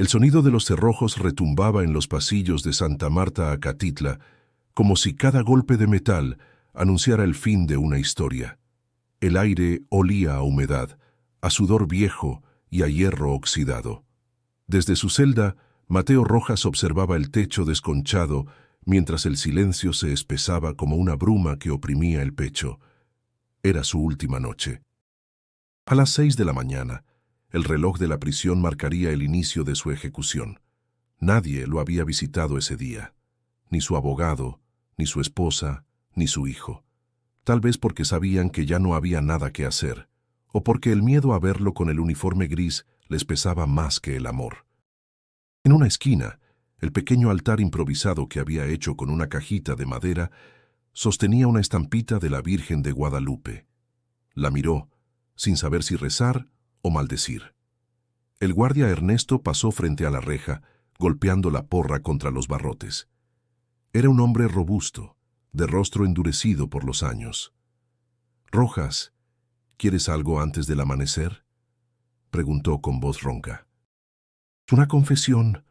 El sonido de los cerrojos retumbaba en los pasillos de Santa Marta Acatitla, como si cada golpe de metal anunciara el fin de una historia. El aire olía a humedad, a sudor viejo y a hierro oxidado. Desde su celda, Mateo Rojas observaba el techo desconchado mientras el silencio se espesaba como una bruma que oprimía el pecho. Era su última noche. A las 6 de la mañana, el reloj de la prisión marcaría el inicio de su ejecución. Nadie lo había visitado ese día, ni su abogado, ni su esposa, ni su hijo. Tal vez porque sabían que ya no había nada que hacer, o porque el miedo a verlo con el uniforme gris les pesaba más que el amor. En una esquina, el pequeño altar improvisado que había hecho con una cajita de madera sostenía una estampita de la Virgen de Guadalupe. La miró, sin saber si rezar o maldecir. El guardia Ernesto pasó frente a la reja, golpeando la porra contra los barrotes. Era un hombre robusto, de rostro endurecido por los años. «Rojas, ¿quieres algo antes del amanecer?», preguntó con voz ronca. «Una confesión»,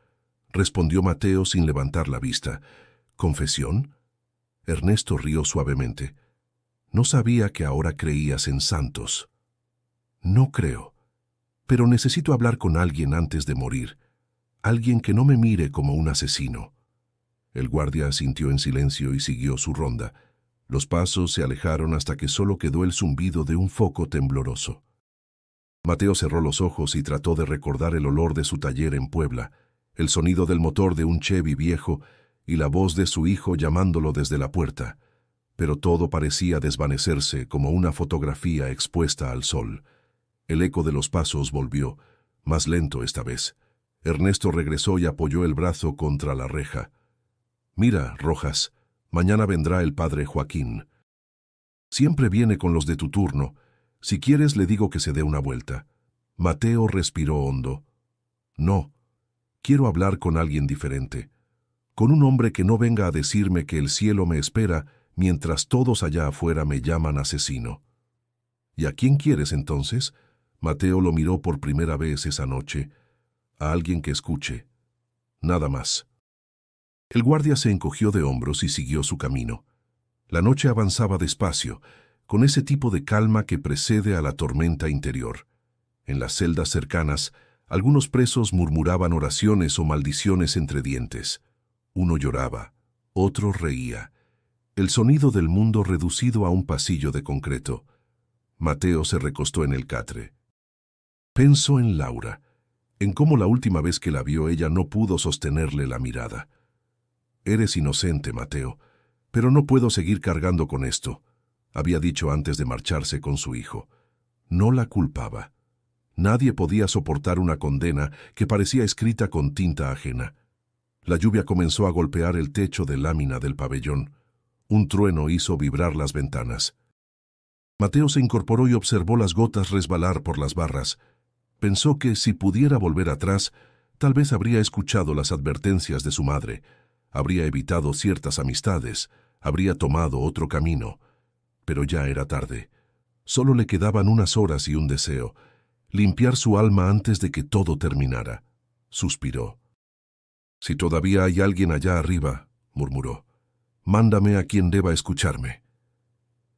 respondió Mateo sin levantar la vista. «¿Confesión?». Ernesto rió suavemente. «No sabía que ahora creías en santos». «No creo, pero necesito hablar con alguien antes de morir. Alguien que no me mire como un asesino». El guardia asintió en silencio y siguió su ronda. Los pasos se alejaron hasta que solo quedó el zumbido de un foco tembloroso. Mateo cerró los ojos y trató de recordar el olor de su taller en Puebla, el sonido del motor de un Chevy viejo y la voz de su hijo llamándolo desde la puerta. Pero todo parecía desvanecerse como una fotografía expuesta al sol. El eco de los pasos volvió, más lento esta vez. Ernesto regresó y apoyó el brazo contra la reja. «Mira, Rojas, mañana vendrá el padre Joaquín. Siempre viene con los de tu turno. Si quieres le digo que se dé una vuelta». Mateo respiró hondo. «No, quiero hablar con alguien diferente. Con un hombre que no venga a decirme que el cielo me espera mientras todos allá afuera me llaman asesino». «¿Y a quién quieres entonces?». Mateo lo miró por primera vez esa noche. «A alguien que escuche. Nada más». El guardia se encogió de hombros y siguió su camino. La noche avanzaba despacio, con ese tipo de calma que precede a la tormenta interior. En las celdas cercanas, algunos presos murmuraban oraciones o maldiciones entre dientes. Uno lloraba, otro reía. El sonido del mundo reducido a un pasillo de concreto. Mateo se recostó en el catre. Pensó en Laura, en cómo la última vez que la vio ella no pudo sostenerle la mirada. «Eres inocente, Mateo, pero no puedo seguir cargando con esto», había dicho antes de marcharse con su hijo. No la culpaba. Nadie podía soportar una condena que parecía escrita con tinta ajena. La lluvia comenzó a golpear el techo de lámina del pabellón. Un trueno hizo vibrar las ventanas. Mateo se incorporó y observó las gotas resbalar por las barras. Pensó que si pudiera volver atrás, tal vez habría escuchado las advertencias de su madre, habría evitado ciertas amistades, habría tomado otro camino. Pero ya era tarde. Solo le quedaban unas horas y un deseo: limpiar su alma antes de que todo terminara. Suspiró. «Si todavía hay alguien allá arriba», murmuró, «mándame a quien deba escucharme».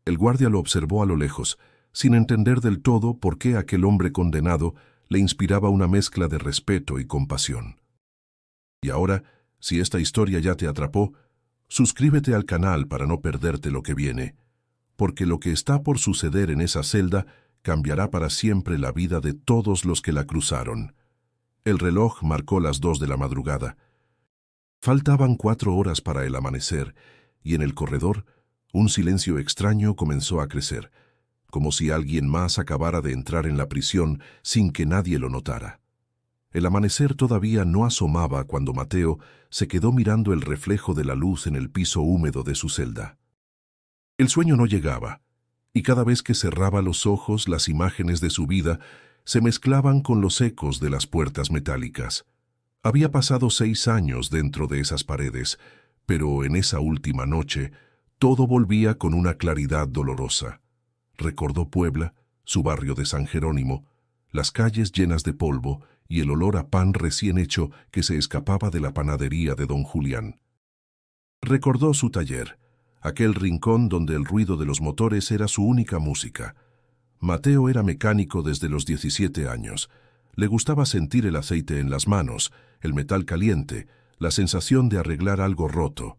El guardia lo observó a lo lejos, sin entender del todo por qué aquel hombre condenado le inspiraba una mezcla de respeto y compasión. Y ahora, si esta historia ya te atrapó, suscríbete al canal para no perderte lo que viene, porque lo que está por suceder en esa celda cambiará para siempre la vida de todos los que la cruzaron. El reloj marcó las 2 de la madrugada. Faltaban 4 horas para el amanecer, y en el corredor, un silencio extraño comenzó a crecer, como si alguien más acabara de entrar en la prisión sin que nadie lo notara. El amanecer todavía no asomaba cuando Mateo se quedó mirando el reflejo de la luz en el piso húmedo de su celda. El sueño no llegaba, y cada vez que cerraba los ojos las imágenes de su vida se mezclaban con los ecos de las puertas metálicas. Había pasado 6 años dentro de esas paredes, pero en esa última noche todo volvía con una claridad dolorosa. Recordó Puebla, su barrio de San Jerónimo, las calles llenas de polvo y el olor a pan recién hecho que se escapaba de la panadería de don Julián. Recordó su taller, aquel rincón donde el ruido de los motores era su única música. Mateo era mecánico desde los 17 años. Le gustaba sentir el aceite en las manos, el metal caliente, la sensación de arreglar algo roto.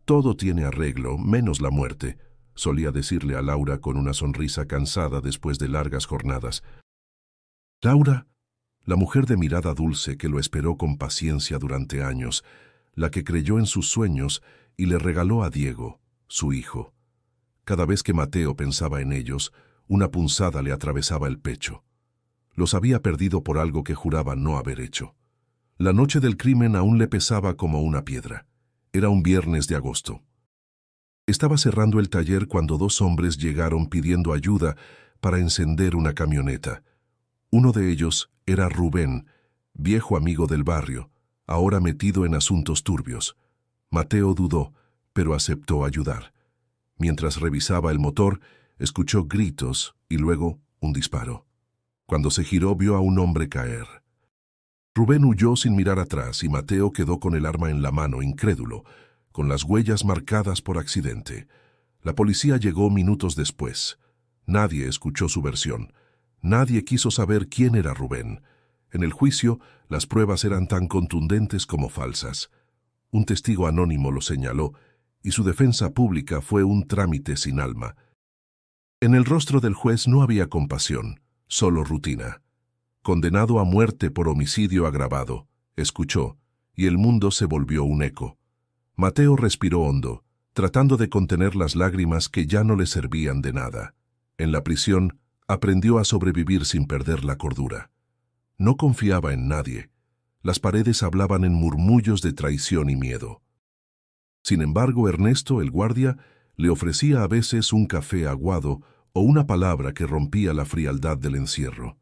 Todo tiene arreglo, menos la muerte, solía decirle a Laura con una sonrisa cansada después de largas jornadas. Laura, la mujer de mirada dulce que lo esperó con paciencia durante años, la que creyó en sus sueños y le regaló a Diego, su hijo. Cada vez que Mateo pensaba en ellos, una punzada le atravesaba el pecho. Los había perdido por algo que juraba no haber hecho. La noche del crimen aún le pesaba como una piedra. Era un viernes de agosto. Estaba cerrando el taller cuando dos hombres llegaron pidiendo ayuda para encender una camioneta. Uno de ellos era Rubén, viejo amigo del barrio, ahora metido en asuntos turbios. Mateo dudó, pero aceptó ayudar. Mientras revisaba el motor, escuchó gritos y luego un disparo. Cuando se giró, vio a un hombre caer. Rubén huyó sin mirar atrás y Mateo quedó con el arma en la mano, incrédulo, con las huellas marcadas por accidente. La policía llegó minutos después. Nadie escuchó su versión. Nadie quiso saber quién era Rubén. En el juicio, las pruebas eran tan contundentes como falsas. Un testigo anónimo lo señaló, y su defensa pública fue un trámite sin alma. En el rostro del juez no había compasión, solo rutina. Condenado a muerte por homicidio agravado, escuchó, y el mundo se volvió un eco. Mateo respiró hondo, tratando de contener las lágrimas que ya no le servían de nada. En la prisión, aprendió a sobrevivir sin perder la cordura. No confiaba en nadie. Las paredes hablaban en murmullos de traición y miedo. Sin embargo, Ernesto, el guardia, le ofrecía a veces un café aguado o una palabra que rompía la frialdad del encierro.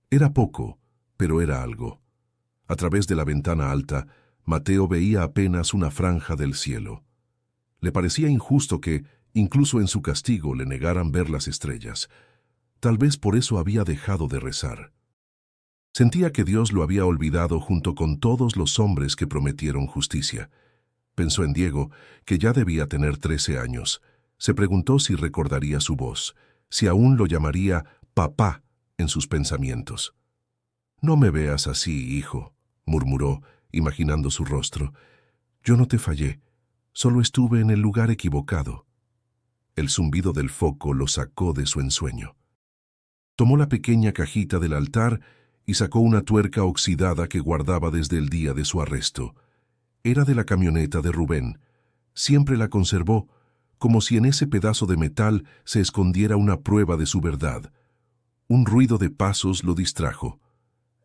Era poco, pero era algo. A través de la ventana alta, Mateo veía apenas una franja del cielo. Le parecía injusto que, incluso en su castigo, le negaran ver las estrellas. Tal vez por eso había dejado de rezar. Sentía que Dios lo había olvidado junto con todos los hombres que prometieron justicia. Pensó en Diego, que ya debía tener 13 años. Se preguntó si recordaría su voz, si aún lo llamaría papá en sus pensamientos. «No me veas así, hijo», murmuró, imaginando su rostro. «Yo no te fallé, solo estuve en el lugar equivocado». El zumbido del foco lo sacó de su ensueño. Tomó la pequeña cajita del altar y sacó una tuerca oxidada que guardaba desde el día de su arresto. Era de la camioneta de Rubén. Siempre la conservó, como si en ese pedazo de metal se escondiera una prueba de su verdad. Un ruido de pasos lo distrajo.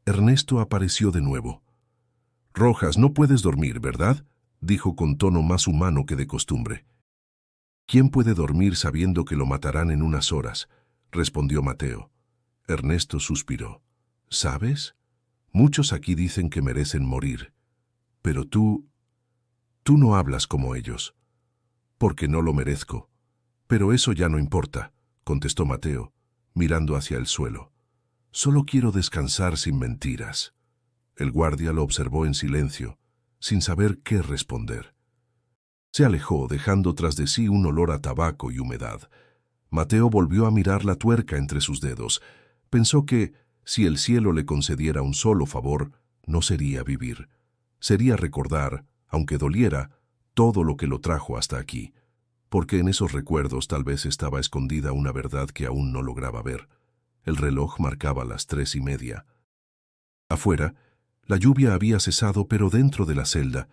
Ernesto apareció de nuevo. «Rojas, no puedes dormir, ¿verdad?», dijo con tono más humano que de costumbre. «¿Quién puede dormir sabiendo que lo matarán en unas horas?», respondió Mateo. Ernesto suspiró. «¿Sabes? Muchos aquí dicen que merecen morir. Pero tú no hablas como ellos». «Porque no lo merezco». «Pero eso ya no importa», contestó Mateo, mirando hacia el suelo. «Solo quiero descansar sin mentiras». El guardia lo observó en silencio, sin saber qué responder. Se alejó, dejando tras de sí un olor a tabaco y humedad. Mateo volvió a mirar la tuerca entre sus dedos. Pensó que, si el cielo le concediera un solo favor, no sería vivir. Sería recordar, aunque doliera, todo lo que lo trajo hasta aquí, porque en esos recuerdos tal vez estaba escondida una verdad que aún no lograba ver. El reloj marcaba las 3:30. Afuera, la lluvia había cesado, pero dentro de la celda,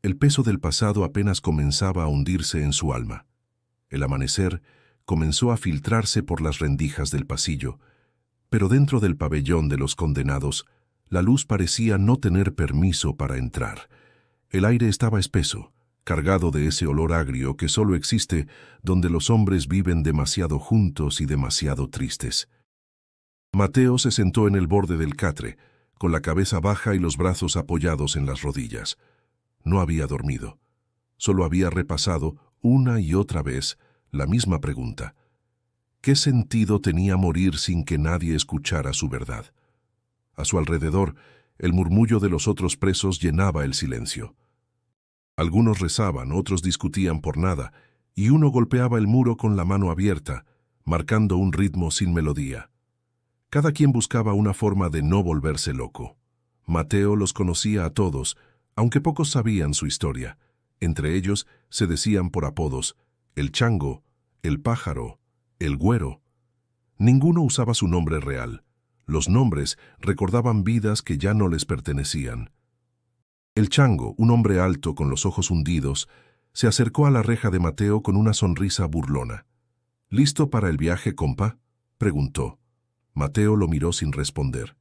el peso del pasado apenas comenzaba a hundirse en su alma. El amanecer comenzó a filtrarse por las rendijas del pasillo, pero dentro del pabellón de los condenados, la luz parecía no tener permiso para entrar. El aire estaba espeso, cargado de ese olor agrio que solo existe donde los hombres viven demasiado juntos y demasiado tristes. Mateo se sentó en el borde del catre, con la cabeza baja y los brazos apoyados en las rodillas. No había dormido. Solo había repasado una y otra vez la misma pregunta. ¿Qué sentido tenía morir sin que nadie escuchara su verdad? A su alrededor, el murmullo de los otros presos llenaba el silencio. Algunos rezaban, otros discutían por nada, y uno golpeaba el muro con la mano abierta, marcando un ritmo sin melodía. Cada quien buscaba una forma de no volverse loco. Mateo los conocía a todos, aunque pocos sabían su historia. Entre ellos se decían por apodos el Chango, el Pájaro, el Güero. Ninguno usaba su nombre real. Los nombres recordaban vidas que ya no les pertenecían. El Chango, un hombre alto con los ojos hundidos, se acercó a la reja de Mateo con una sonrisa burlona. «¿Listo para el viaje, compa?», preguntó. Mateo lo miró sin responder.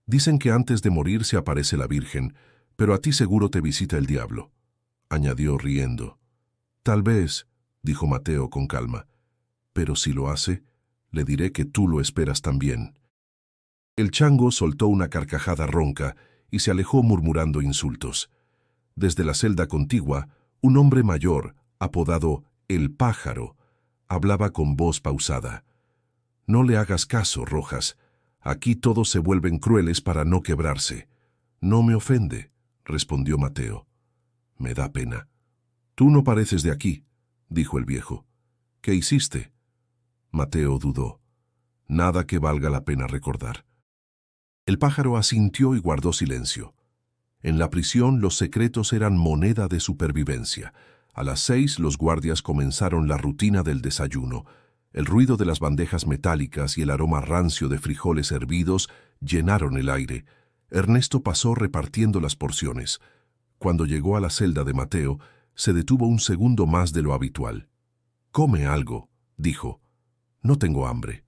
«Dicen que antes de morir se aparece la Virgen, pero a ti seguro te visita el diablo», añadió riendo. «Tal vez», dijo Mateo con calma, «pero si lo hace, le diré que tú lo esperas también». El Chango soltó una carcajada ronca y se alejó murmurando insultos. Desde la celda contigua, un hombre mayor, apodado el Pájaro, hablaba con voz pausada. «No le hagas caso, Rojas. Aquí todos se vuelven crueles para no quebrarse». «No me ofende», respondió Mateo. «Me da pena». «Tú no pareces de aquí», dijo el viejo. «¿Qué hiciste?» Mateo dudó. «Nada que valga la pena recordar». El Pájaro asintió y guardó silencio. En la prisión los secretos eran moneda de supervivencia. A las 6 los guardias comenzaron la rutina del desayuno. El ruido de las bandejas metálicas y el aroma rancio de frijoles hervidos llenaron el aire. Ernesto pasó repartiendo las porciones. Cuando llegó a la celda de Mateo, se detuvo un segundo más de lo habitual. «Come algo», dijo. «No tengo hambre».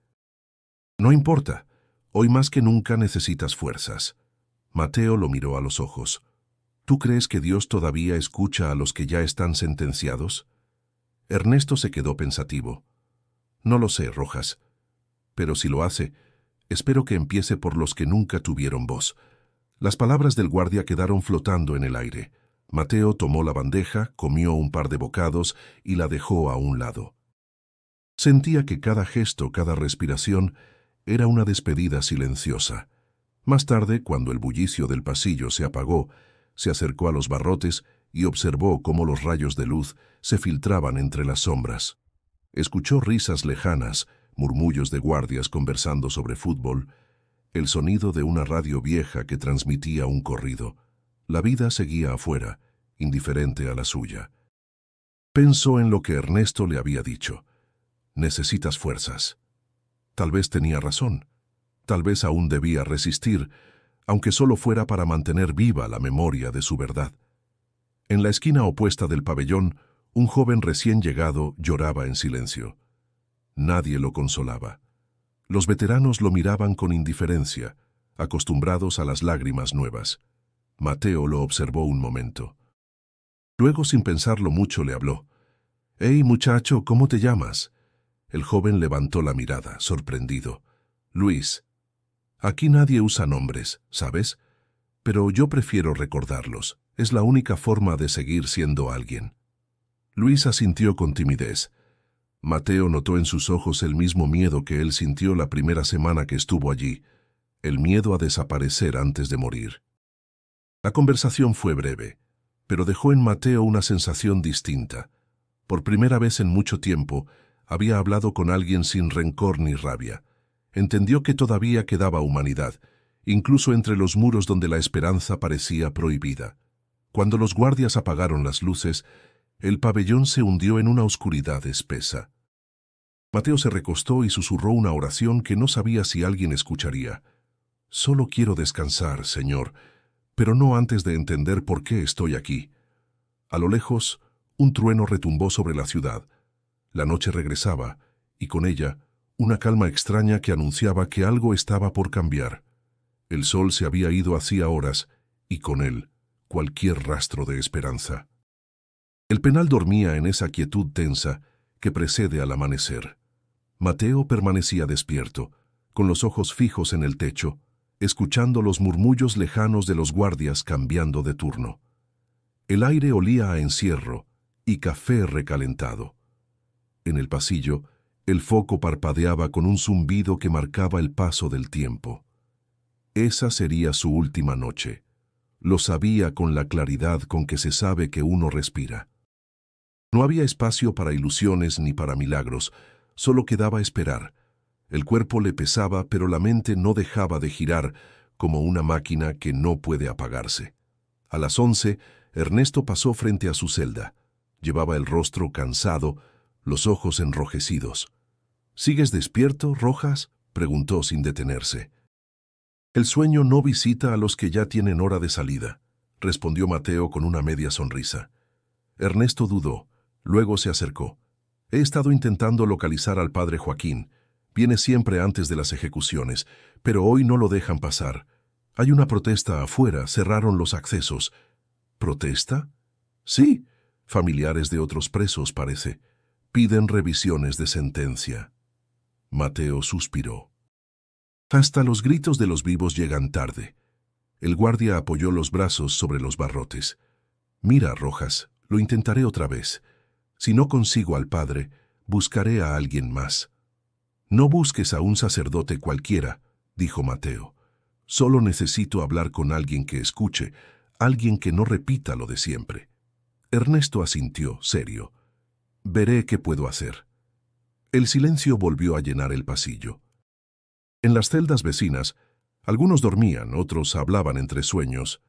«No importa. Hoy más que nunca necesitas fuerzas». Mateo lo miró a los ojos. «¿Tú crees que Dios todavía escucha a los que ya están sentenciados?» Ernesto se quedó pensativo. «No lo sé, Rojas. Pero si lo hace, espero que empiece por los que nunca tuvieron voz». Las palabras del guardia quedaron flotando en el aire. Mateo tomó la bandeja, comió un par de bocados y la dejó a un lado. Sentía que cada gesto, cada respiración, era una despedida silenciosa. Más tarde, cuando el bullicio del pasillo se apagó, se acercó a los barrotes y observó cómo los rayos de luz se filtraban entre las sombras. Escuchó risas lejanas, murmullos de guardias conversando sobre fútbol, el sonido de una radio vieja que transmitía un corrido. La vida seguía afuera, indiferente a la suya. Pensó en lo que Ernesto le había dicho. «Necesitas fuerzas». Tal vez tenía razón. Tal vez aún debía resistir, aunque solo fuera para mantener viva la memoria de su verdad. En la esquina opuesta del pabellón, un joven recién llegado lloraba en silencio. Nadie lo consolaba. Los veteranos lo miraban con indiferencia, acostumbrados a las lágrimas nuevas. Mateo lo observó un momento. Luego, sin pensarlo mucho, le habló. «Hey, muchacho, ¿cómo te llamas?» El joven levantó la mirada, sorprendido. «Luis». «Aquí nadie usa nombres, ¿sabes? Pero yo prefiero recordarlos. Es la única forma de seguir siendo alguien». Luis asintió con timidez. Mateo notó en sus ojos el mismo miedo que él sintió la primera semana que estuvo allí, el miedo a desaparecer antes de morir. La conversación fue breve, pero dejó en Mateo una sensación distinta. Por primera vez en mucho tiempo, había hablado con alguien sin rencor ni rabia. Entendió que todavía quedaba humanidad, incluso entre los muros donde la esperanza parecía prohibida. Cuando los guardias apagaron las luces, el pabellón se hundió en una oscuridad espesa. Mateo se recostó y susurró una oración que no sabía si alguien escucharía. «Solo quiero descansar, Señor, pero no antes de entender por qué estoy aquí». A lo lejos, un trueno retumbó sobre la ciudad. La noche regresaba, y con ella, una calma extraña que anunciaba que algo estaba por cambiar. El sol se había ido hacía horas, y con él, cualquier rastro de esperanza. El penal dormía en esa quietud tensa que precede al amanecer. Mateo permanecía despierto, con los ojos fijos en el techo, escuchando los murmullos lejanos de los guardias cambiando de turno. El aire olía a encierro y café recalentado. En el pasillo, el foco parpadeaba con un zumbido que marcaba el paso del tiempo. Esa sería su última noche. Lo sabía con la claridad con que se sabe que uno respira. No había espacio para ilusiones ni para milagros, solo quedaba esperar. El cuerpo le pesaba, pero la mente no dejaba de girar como una máquina que no puede apagarse. A las 11, Ernesto pasó frente a su celda. Llevaba el rostro cansado, los ojos enrojecidos. ¿Sigues despierto, Rojas?, preguntó sin detenerse. El sueño no visita a los que ya tienen hora de salida, respondió Mateo con una media sonrisa. Ernesto dudó, luego se acercó. He estado intentando localizar al padre Joaquín. Viene siempre antes de las ejecuciones, pero hoy no lo dejan pasar. Hay una protesta afuera, cerraron los accesos. ¿Protesta? Sí, familiares de otros presos, parece. Piden revisiones de sentencia. Mateo suspiró. Hasta los gritos de los vivos llegan tarde. El guardia apoyó los brazos sobre los barrotes. Mira, Rojas, lo intentaré otra vez. Si no consigo al padre, buscaré a alguien más. No busques a un sacerdote cualquiera, dijo Mateo. Solo necesito hablar con alguien que escuche, alguien que no repita lo de siempre. Ernesto asintió, serio. Veré qué puedo hacer. El silencio volvió a llenar el pasillo. En las celdas vecinas, algunos dormían, otros hablaban entre sueños.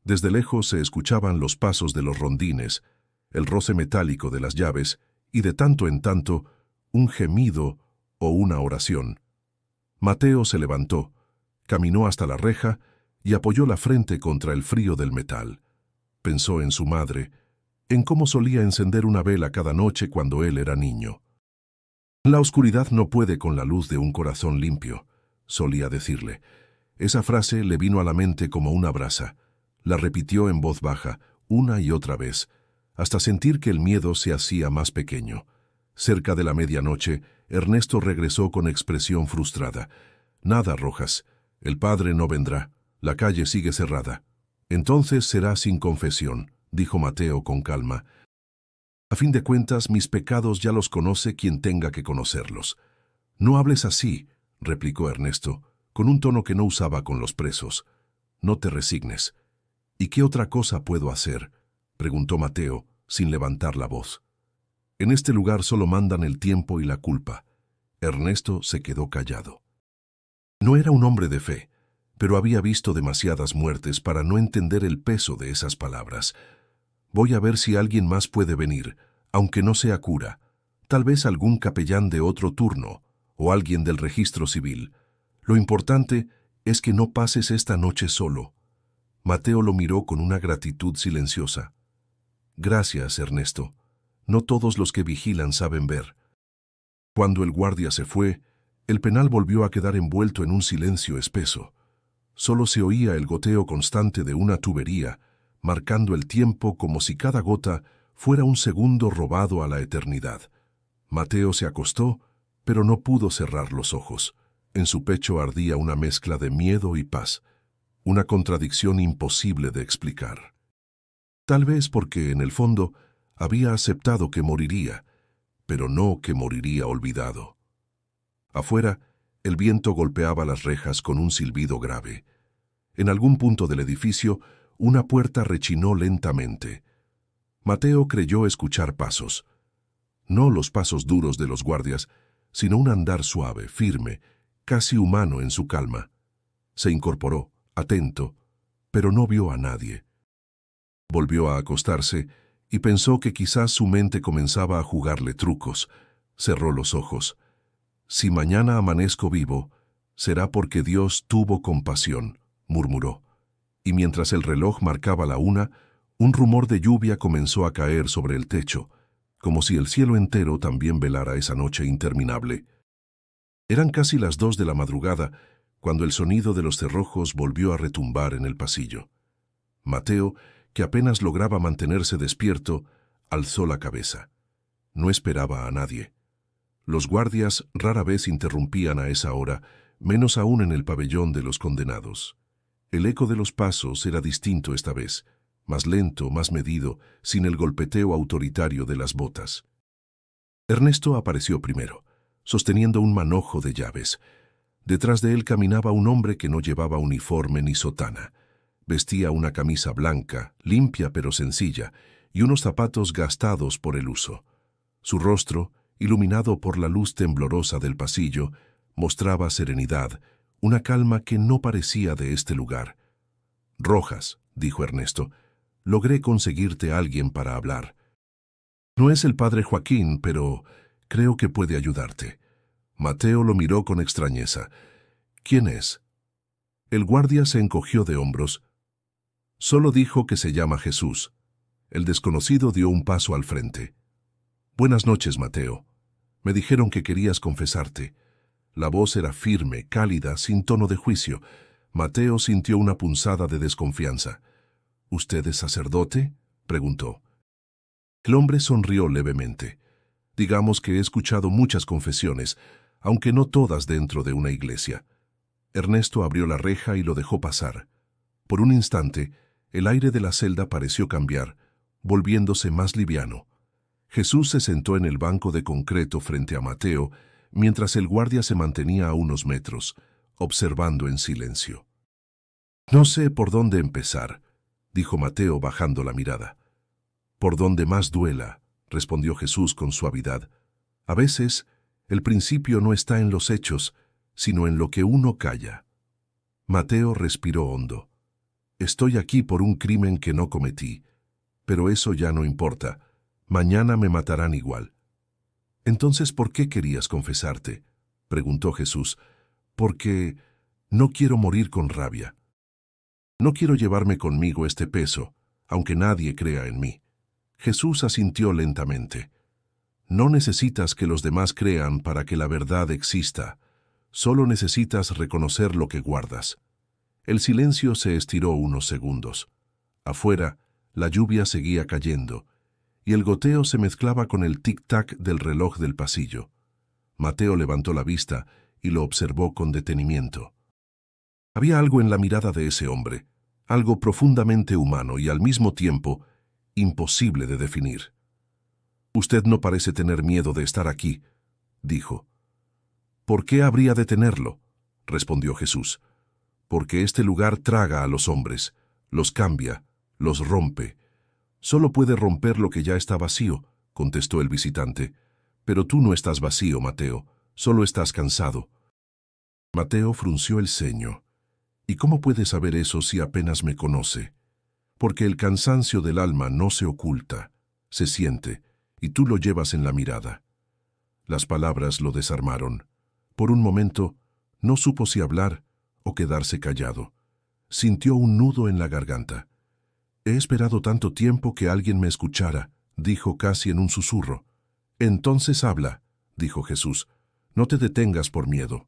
Desde lejos se escuchaban los pasos de los rondines, el roce metálico de las llaves y de tanto en tanto un gemido o una oración. Mateo se levantó, caminó hasta la reja y apoyó la frente contra el frío del metal. Pensó en su madre, en cómo solía encender una vela cada noche cuando él era niño. La oscuridad no puede con la luz de un corazón limpio, solía decirle. Esa frase le vino a la mente como una brasa. La repitió en voz baja, una y otra vez, hasta sentir que el miedo se hacía más pequeño. Cerca de la medianoche, Ernesto regresó con expresión frustrada. Nada, Rojas. El padre no vendrá. La calle sigue cerrada. Entonces será sin confesión, dijo Mateo con calma. A fin de cuentas, mis pecados ya los conoce quien tenga que conocerlos. No hables así, replicó Ernesto, con un tono que no usaba con los presos. No te resignes. ¿Y qué otra cosa puedo hacer?, preguntó Mateo, sin levantar la voz. En este lugar solo mandan el tiempo y la culpa. Ernesto se quedó callado. No era un hombre de fe, pero había visto demasiadas muertes para no entender el peso de esas palabras. Voy a ver si alguien más puede venir, aunque no sea cura. Tal vez algún capellán de otro turno, o alguien del registro civil. Lo importante es que no pases esta noche solo. Mateo lo miró con una gratitud silenciosa. Gracias, Ernesto. No todos los que vigilan saben ver. Cuando el guardia se fue, el penal volvió a quedar envuelto en un silencio espeso. Solo se oía el goteo constante de una tubería, marcando el tiempo como si cada gota fuera un segundo robado a la eternidad. Mateo se acostó, pero no pudo cerrar los ojos. En su pecho ardía una mezcla de miedo y paz, una contradicción imposible de explicar. Tal vez porque, en el fondo, había aceptado que moriría, pero no que moriría olvidado. Afuera, el viento golpeaba las rejas con un silbido grave. En algún punto del edificio, una puerta rechinó lentamente. Mateo creyó escuchar pasos. No los pasos duros de los guardias, sino un andar suave, firme, casi humano en su calma. Se incorporó, atento, pero no vio a nadie. Volvió a acostarse y pensó que quizás su mente comenzaba a jugarle trucos. Cerró los ojos. Si mañana amanezco vivo, será porque Dios tuvo compasión, murmuró. Y mientras el reloj marcaba la 1, un rumor de lluvia comenzó a caer sobre el techo, como si el cielo entero también velara esa noche interminable. Eran casi las 2 de la madrugada, cuando el sonido de los cerrojos volvió a retumbar en el pasillo. Mateo, que apenas lograba mantenerse despierto, alzó la cabeza. No esperaba a nadie. Los guardias rara vez interrumpían a esa hora, menos aún en el pabellón de los condenados. El eco de los pasos era distinto esta vez, más lento, más medido, sin el golpeteo autoritario de las botas. Ernesto apareció primero, sosteniendo un manojo de llaves. Detrás de él caminaba un hombre que no llevaba uniforme ni sotana. Vestía una camisa blanca, limpia pero sencilla, y unos zapatos gastados por el uso. Su rostro, iluminado por la luz temblorosa del pasillo, mostraba serenidad, una calma que no parecía de este lugar. «Rojas», dijo Ernesto, «logré conseguirte a alguien para hablar. No es el padre Joaquín, pero creo que puede ayudarte». Mateo lo miró con extrañeza. «¿Quién es?» El guardia se encogió de hombros. «Solo dijo que se llama Jesús». El desconocido dio un paso al frente. «Buenas noches, Mateo. Me dijeron que querías confesarte». La voz era firme, cálida, sin tono de juicio. Mateo sintió una punzada de desconfianza. «¿Usted es sacerdote?», preguntó. El hombre sonrió levemente. «Digamos que he escuchado muchas confesiones, aunque no todas dentro de una iglesia». Ernesto abrió la reja y lo dejó pasar. Por un instante, el aire de la celda pareció cambiar, volviéndose más liviano. Jesús se sentó en el banco de concreto frente a Mateo, mientras el guardia se mantenía a unos metros, observando en silencio. «No sé por dónde empezar», dijo Mateo bajando la mirada. «Por donde más duela», respondió Jesús con suavidad. «A veces, el principio no está en los hechos, sino en lo que uno calla». Mateo respiró hondo. «Estoy aquí por un crimen que no cometí, pero eso ya no importa. Mañana me matarán igual». «Entonces, ¿por qué querías confesarte?», preguntó Jesús. «Porque no quiero morir con rabia. No quiero llevarme conmigo este peso, aunque nadie crea en mí». Jesús asintió lentamente. «No necesitas que los demás crean para que la verdad exista. Solo necesitas reconocer lo que guardas». El silencio se estiró unos segundos. Afuera, la lluvia seguía cayendo, y el goteo se mezclaba con el tic-tac del reloj del pasillo. Mateo levantó la vista y lo observó con detenimiento. Había algo en la mirada de ese hombre, algo profundamente humano y al mismo tiempo imposible de definir. «Usted no parece tener miedo de estar aquí», dijo. «¿Por qué habría de tenerlo?», respondió Jesús. «Porque este lugar traga a los hombres, los cambia, los rompe». «Solo puede romper lo que ya está vacío», contestó el visitante. «Pero tú no estás vacío, Mateo, solo estás cansado». Mateo frunció el ceño. «¿Y cómo puede saber eso si apenas me conoce?». «Porque el cansancio del alma no se oculta, se siente, y tú lo llevas en la mirada». Las palabras lo desarmaron. Por un momento, no supo si hablar o quedarse callado. Sintió un nudo en la garganta. «He esperado tanto tiempo que alguien me escuchara», dijo casi en un susurro. «Entonces habla», dijo Jesús. «No te detengas por miedo.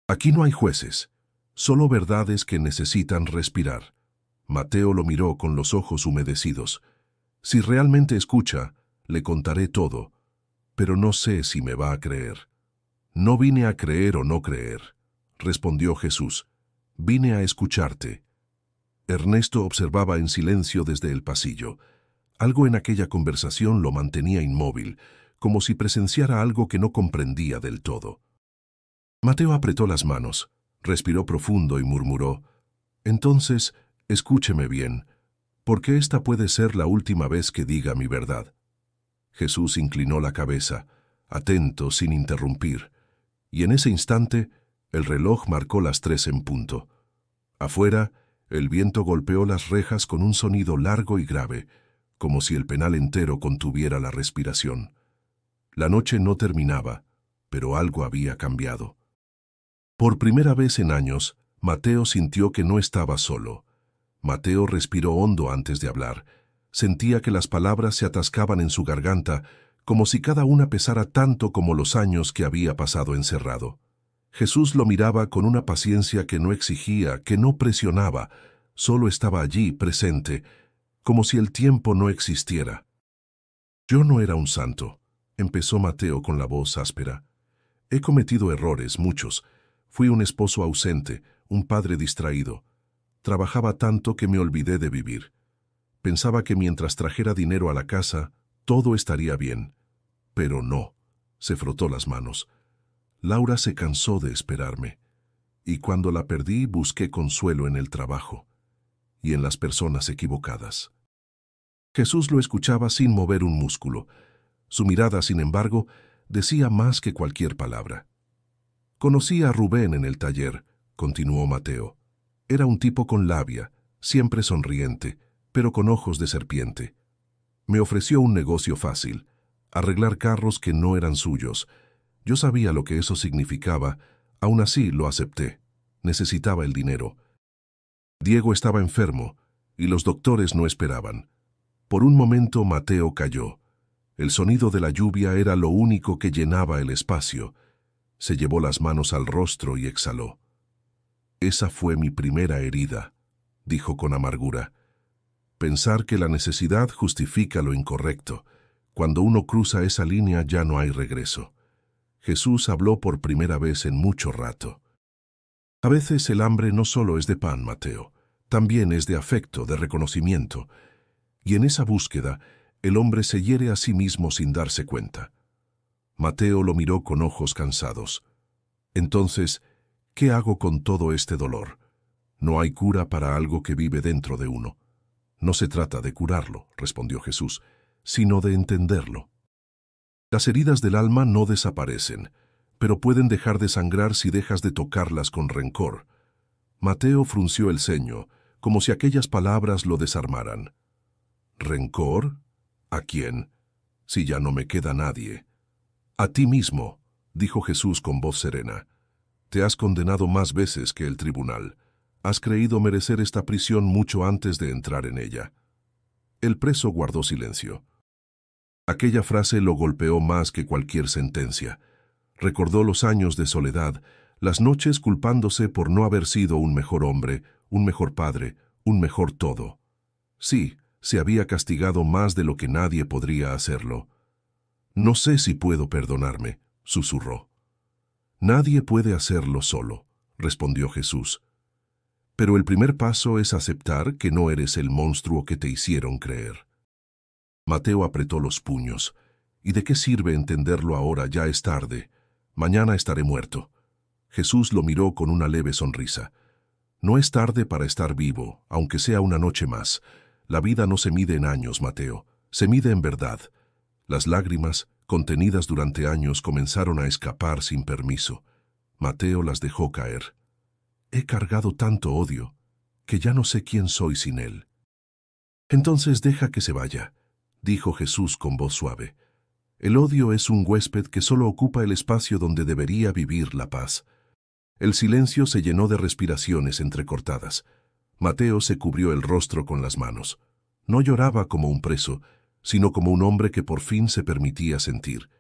Aquí no hay jueces, solo verdades que necesitan respirar». Mateo lo miró con los ojos humedecidos. «Si realmente escucha, le contaré todo, pero no sé si me va a creer». «No vine a creer o no creer», respondió Jesús. «Vine a escucharte». Ernesto observaba en silencio desde el pasillo. Algo en aquella conversación lo mantenía inmóvil, como si presenciara algo que no comprendía del todo. Mateo apretó las manos, respiró profundo y murmuró: «Entonces, escúcheme bien, porque esta puede ser la última vez que diga mi verdad». Jesús inclinó la cabeza, atento, sin interrumpir, y en ese instante el reloj marcó las 3 en punto. Afuera, el viento golpeó las rejas con un sonido largo y grave, como si el penal entero contuviera la respiración. La noche no terminaba, pero algo había cambiado. Por primera vez en años, Mateo sintió que no estaba solo. Mateo respiró hondo antes de hablar. Sentía que las palabras se atascaban en su garganta, como si cada una pesara tanto como los años que había pasado encerrado. Jesús lo miraba con una paciencia que no exigía, que no presionaba, solo estaba allí, presente, como si el tiempo no existiera. «Yo no era un santo», empezó Mateo con la voz áspera. «He cometido errores, muchos. Fui un esposo ausente, un padre distraído. Trabajaba tanto que me olvidé de vivir. Pensaba que mientras trajera dinero a la casa, todo estaría bien. Pero no», se frotó las manos. Laura se cansó de esperarme, y cuando la perdí busqué consuelo en el trabajo y en las personas equivocadas. Jesús lo escuchaba sin mover un músculo. Su mirada, sin embargo, decía más que cualquier palabra. Conocí a Rubén en el taller, continuó Mateo. Era un tipo con labia, siempre sonriente, pero con ojos de serpiente. Me ofreció un negocio fácil, arreglar carros que no eran suyos. Yo sabía lo que eso significaba, aún así lo acepté. Necesitaba el dinero. Diego estaba enfermo, y los doctores no esperaban. Por un momento Mateo cayó. El sonido de la lluvia era lo único que llenaba el espacio. Se llevó las manos al rostro y exhaló. Esa fue mi primera herida, dijo con amargura. Pensar que la necesidad justifica lo incorrecto. Cuando uno cruza esa línea ya no hay regreso. Jesús habló por primera vez en mucho rato. A veces el hambre no solo es de pan, Mateo, también es de afecto, de reconocimiento. Y en esa búsqueda, el hombre se hiere a sí mismo sin darse cuenta. Mateo lo miró con ojos cansados. Entonces, ¿qué hago con todo este dolor? No hay cura para algo que vive dentro de uno. No se trata de curarlo, respondió Jesús, sino de entenderlo. Las heridas del alma no desaparecen, pero pueden dejar de sangrar si dejas de tocarlas con rencor. Mateo frunció el ceño, como si aquellas palabras lo desarmaran. ¿Rencor? ¿A quién? Si ya no me queda nadie. A ti mismo, dijo Jesús con voz serena. Te has condenado más veces que el tribunal. Has creído merecer esta prisión mucho antes de entrar en ella. El preso guardó silencio. Aquella frase lo golpeó más que cualquier sentencia. Recordó los años de soledad, las noches culpándose por no haber sido un mejor hombre, un mejor padre, un mejor todo. Sí, se había castigado más de lo que nadie podría hacerlo. No sé si puedo perdonarme, susurró. Nadie puede hacerlo solo, respondió Jesús. Pero el primer paso es aceptar que no eres el monstruo que te hicieron creer. Mateo apretó los puños. ¿Y de qué sirve entenderlo ahora? Ya es tarde. Mañana estaré muerto. Jesús lo miró con una leve sonrisa. No es tarde para estar vivo, aunque sea una noche más. La vida no se mide en años, Mateo. Se mide en verdad. Las lágrimas, contenidas durante años, comenzaron a escapar sin permiso. Mateo las dejó caer. He cargado tanto odio, que ya no sé quién soy sin él. Entonces deja que se vaya, dijo Jesús con voz suave. El odio es un huésped que solo ocupa el espacio donde debería vivir la paz. El silencio se llenó de respiraciones entrecortadas. Mateo se cubrió el rostro con las manos. No lloraba como un preso, sino como un hombre que por fin se permitía sentir.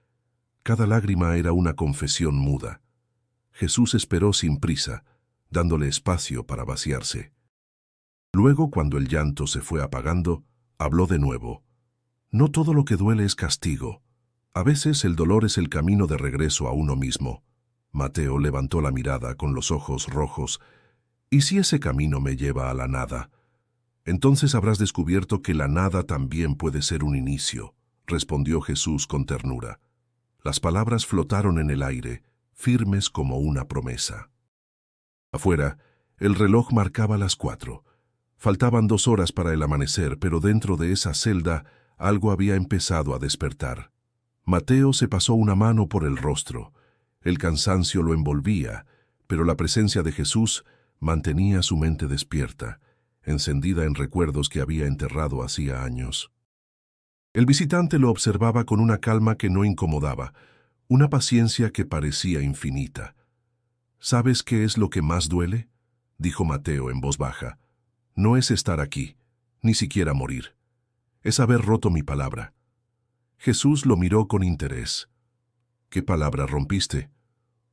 Cada lágrima era una confesión muda. Jesús esperó sin prisa, dándole espacio para vaciarse. Luego, cuando el llanto se fue apagando, habló de nuevo. No todo lo que duele es castigo. A veces el dolor es el camino de regreso a uno mismo. Mateo levantó la mirada con los ojos rojos. ¿Y si ese camino me lleva a la nada? Entonces habrás descubierto que la nada también puede ser un inicio, respondió Jesús con ternura. Las palabras flotaron en el aire, firmes como una promesa. Afuera, el reloj marcaba las 4. Faltaban 2 horas para el amanecer, pero dentro de esa celda algo había empezado a despertar. Mateo se pasó una mano por el rostro. El cansancio lo envolvía, pero la presencia de Jesús mantenía su mente despierta, encendida en recuerdos que había enterrado hacía años. El visitante lo observaba con una calma que no incomodaba, una paciencia que parecía infinita. ¿Sabes qué es lo que más duele?, dijo Mateo en voz baja. No es estar aquí, ni siquiera morir. Es haber roto mi palabra. Jesús lo miró con interés. ¿Qué palabra rompiste?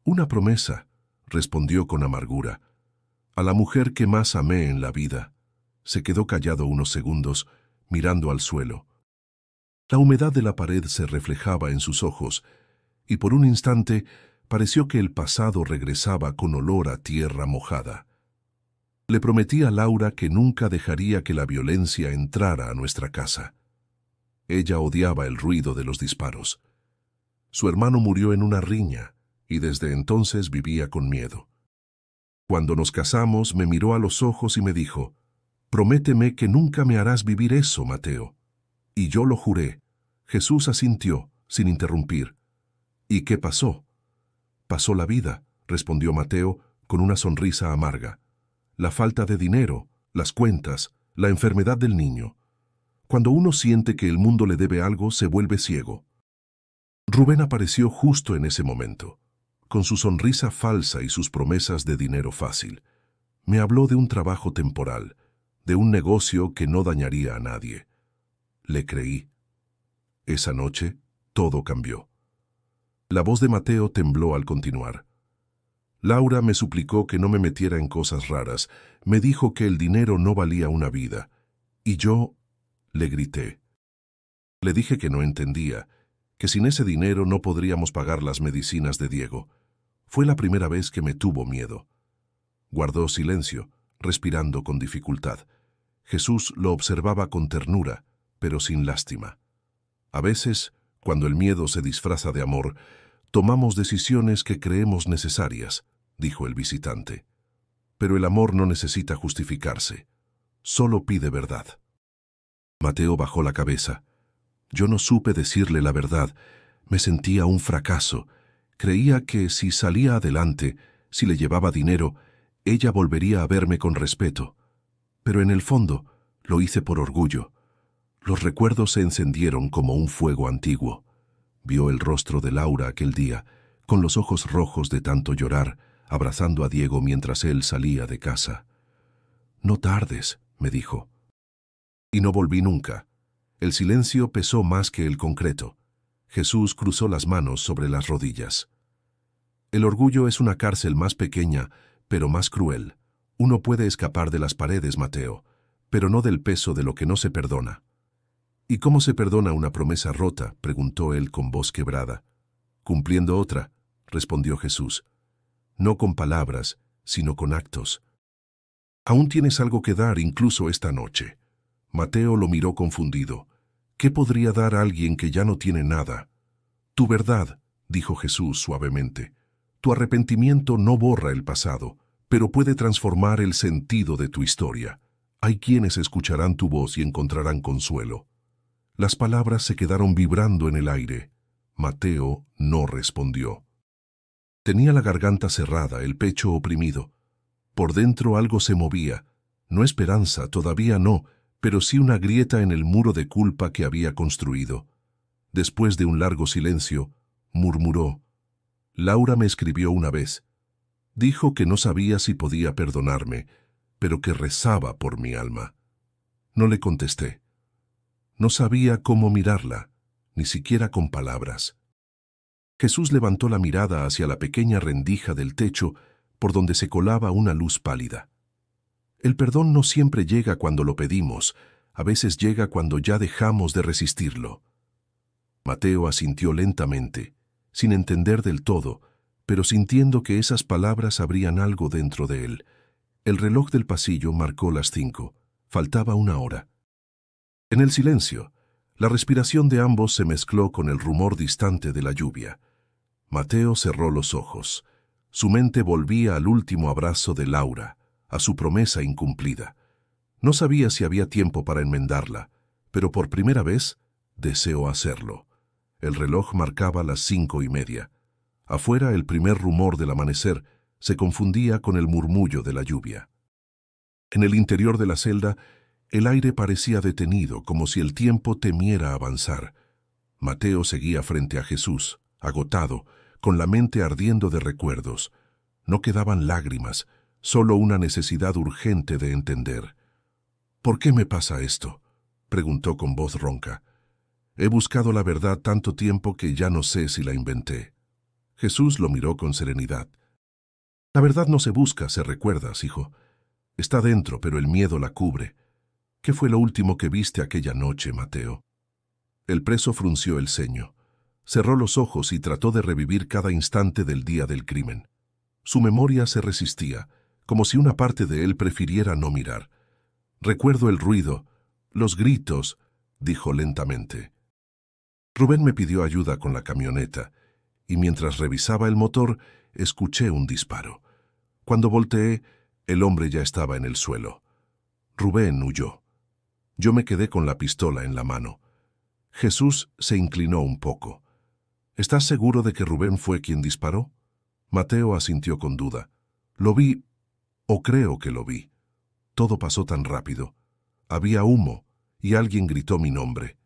Una promesa, respondió con amargura. A la mujer que más amé en la vida. Se quedó callado unos segundos, mirando al suelo. La humedad de la pared se reflejaba en sus ojos, y por un instante pareció que el pasado regresaba con olor a tierra mojada. Le prometí a Laura que nunca dejaría que la violencia entrara a nuestra casa. Ella odiaba el ruido de los disparos. Su hermano murió en una riña, y desde entonces vivía con miedo. Cuando nos casamos, me miró a los ojos y me dijo, «Prométeme que nunca me harás vivir eso, Mateo». Y yo lo juré. Jesús asintió, sin interrumpir. «¿Y qué pasó?» «Pasó la vida», respondió Mateo con una sonrisa amarga. «La falta de dinero, las cuentas, la enfermedad del niño. Cuando uno siente que el mundo le debe algo, se vuelve ciego». Rubén apareció justo en ese momento, con su sonrisa falsa y sus promesas de dinero fácil. Me habló de un trabajo temporal, de un negocio que no dañaría a nadie. Le creí. Esa noche, todo cambió. La voz de Mateo tembló al continuar. Laura me suplicó que no me metiera en cosas raras. Me dijo que el dinero no valía una vida. Y yo le grité. Le dije que no entendía, que sin ese dinero no podríamos pagar las medicinas de Diego. Fue la primera vez que me tuvo miedo. Guardó silencio, respirando con dificultad. Jesús lo observaba con ternura, pero sin lástima. A veces, cuando el miedo se disfraza de amor, tomamos decisiones que creemos necesarias, dijo el visitante. Pero el amor no necesita justificarse, solo pide verdad. Mateo bajó la cabeza. Yo no supe decirle la verdad, me sentía un fracaso. Creía que si salía adelante, si le llevaba dinero, ella volvería a verme con respeto. Pero en el fondo, lo hice por orgullo. Los recuerdos se encendieron como un fuego antiguo. Vio el rostro de Laura aquel día, con los ojos rojos de tanto llorar, abrazando a Diego mientras él salía de casa. «No tardes», me dijo. Y no volví nunca. El silencio pesó más que el concreto. Jesús cruzó las manos sobre las rodillas. El orgullo es una cárcel más pequeña, pero más cruel. Uno puede escapar de las paredes, Mateo, pero no del peso de lo que no se perdona. «¿Y cómo se perdona una promesa rota?», preguntó él con voz quebrada. «Cumpliendo otra», respondió Jesús. «No con palabras, sino con actos. Aún tienes algo que dar incluso esta noche». Mateo lo miró confundido. ¿Qué podría dar a alguien que ya no tiene nada? «Tu verdad», dijo Jesús suavemente. «Tu arrepentimiento no borra el pasado, pero puede transformar el sentido de tu historia. Hay quienes escucharán tu voz y encontrarán consuelo». Las palabras se quedaron vibrando en el aire. Mateo no respondió. Tenía la garganta cerrada, el pecho oprimido. Por dentro algo se movía. No esperanza, todavía no, pero sí una grieta en el muro de culpa que había construido. Después de un largo silencio, murmuró: «Laura me escribió una vez. Dijo que no sabía si podía perdonarme, pero que rezaba por mi alma». No le contesté. No sabía cómo mirarla, ni siquiera con palabras. Jesús levantó la mirada hacia la pequeña rendija del techo por donde se colaba una luz pálida. El perdón no siempre llega cuando lo pedimos, a veces llega cuando ya dejamos de resistirlo. Mateo asintió lentamente, sin entender del todo, pero sintiendo que esas palabras abrían algo dentro de él. El reloj del pasillo marcó las 5. Faltaba una hora. En el silencio, la respiración de ambos se mezcló con el rumor distante de la lluvia. Mateo cerró los ojos. Su mente volvía al último abrazo de Laura, a su promesa incumplida. No sabía si había tiempo para enmendarla, pero por primera vez deseó hacerlo. El reloj marcaba las 5:30. Afuera, el primer rumor del amanecer se confundía con el murmullo de la lluvia. En el interior de la celda, el aire parecía detenido, como si el tiempo temiera avanzar. Mateo seguía frente a Jesús, agotado, con la mente ardiendo de recuerdos. No quedaban lágrimas, solo una necesidad urgente de entender. «¿Por qué me pasa esto?», preguntó con voz ronca. «He buscado la verdad tanto tiempo que ya no sé si la inventé». Jesús lo miró con serenidad. «La verdad no se busca, se recuerda, hijo. Está dentro, pero el miedo la cubre. ¿Qué fue lo último que viste aquella noche, Mateo?». El preso frunció el ceño. Cerró los ojos y trató de revivir cada instante del día del crimen. Su memoria se resistía, como si una parte de él prefiriera no mirar. «Recuerdo el ruido, los gritos», dijo lentamente. «Rubén me pidió ayuda con la camioneta, y mientras revisaba el motor, escuché un disparo. Cuando volteé, el hombre ya estaba en el suelo. Rubén huyó. Yo me quedé con la pistola en la mano. Jesús se inclinó un poco. ¿Estás seguro de que Rubén fue quien disparó? Mateo asintió con duda. Lo vi, o creo que lo vi. Todo pasó tan rápido. Había humo y alguien gritó mi nombre.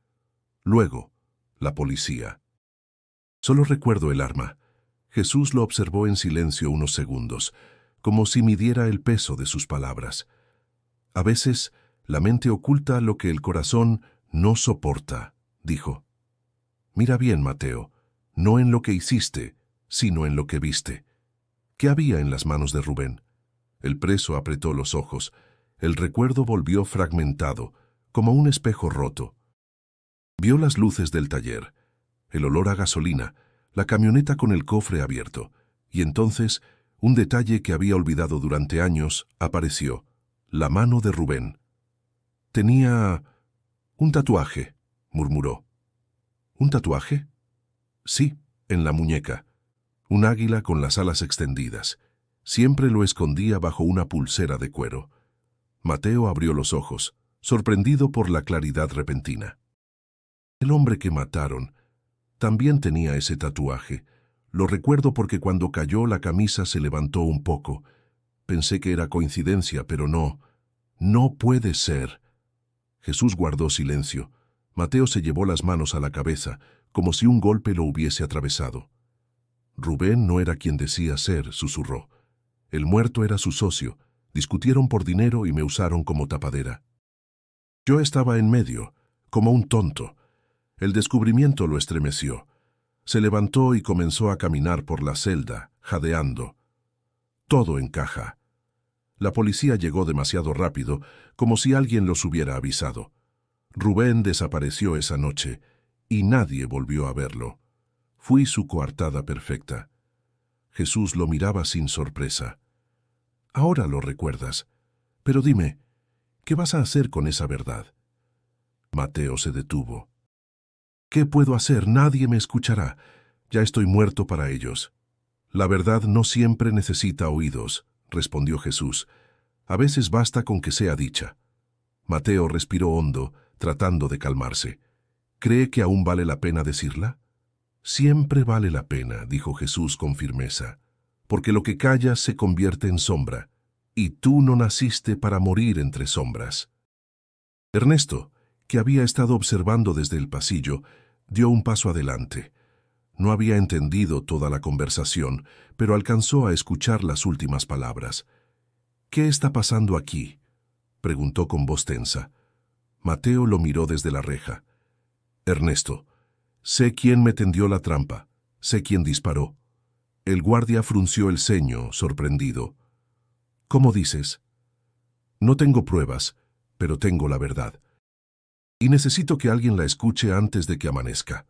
Luego, la policía. Solo recuerdo el arma. Jesús lo observó en silencio unos segundos, como si midiera el peso de sus palabras. A veces, la mente oculta lo que el corazón no soporta, dijo. Mira bien, Mateo, no en lo que hiciste, sino en lo que viste. ¿Qué había en las manos de Rubén? El preso apretó los ojos. El recuerdo volvió fragmentado, como un espejo roto. Vio las luces del taller, el olor a gasolina, la camioneta con el cofre abierto, y entonces un detalle que había olvidado durante años apareció: la mano de Rubén. Tenía un tatuaje, murmuró. ¿Un tatuaje? Sí, en la muñeca. Un águila con las alas extendidas. Siempre lo escondía bajo una pulsera de cuero. Mateo abrió los ojos, sorprendido por la claridad repentina. El hombre que mataron también tenía ese tatuaje. Lo recuerdo porque cuando cayó la camisa se levantó un poco. Pensé que era coincidencia, pero no. No puede ser. Jesús guardó silencio. Mateo se llevó las manos a la cabeza, como si un golpe lo hubiese atravesado. Rubén no era quien decía ser, susurró. El muerto era su socio. Discutieron por dinero y me usaron como tapadera. Yo estaba en medio, como un tonto. El descubrimiento lo estremeció. Se levantó y comenzó a caminar por la celda, jadeando. Todo encaja. La policía llegó demasiado rápido, como si alguien los hubiera avisado. Rubén desapareció esa noche, y nadie volvió a verlo. Fui su coartada perfecta. Jesús lo miraba sin sorpresa. Ahora lo recuerdas. Pero dime, ¿qué vas a hacer con esa verdad? Mateo se detuvo. ¿Qué puedo hacer? Nadie me escuchará. Ya estoy muerto para ellos. La verdad no siempre necesita oídos, respondió Jesús. A veces basta con que sea dicha. Mateo respiró hondo, tratando de calmarse. ¿Cree que aún vale la pena decirla? Siempre vale la pena, dijo Jesús con firmeza, porque lo que callas se convierte en sombra, y tú no naciste para morir entre sombras. Ernesto, que había estado observando desde el pasillo, dio un paso adelante. No había entendido toda la conversación, pero alcanzó a escuchar las últimas palabras. ¿Qué está pasando aquí?, preguntó con voz tensa. Mateo lo miró desde la reja. Ernesto, sé quién me tendió la trampa, sé quién disparó. El guardia frunció el ceño, sorprendido. ¿Cómo dices? No tengo pruebas, pero tengo la verdad. Y necesito que alguien la escuche antes de que amanezca.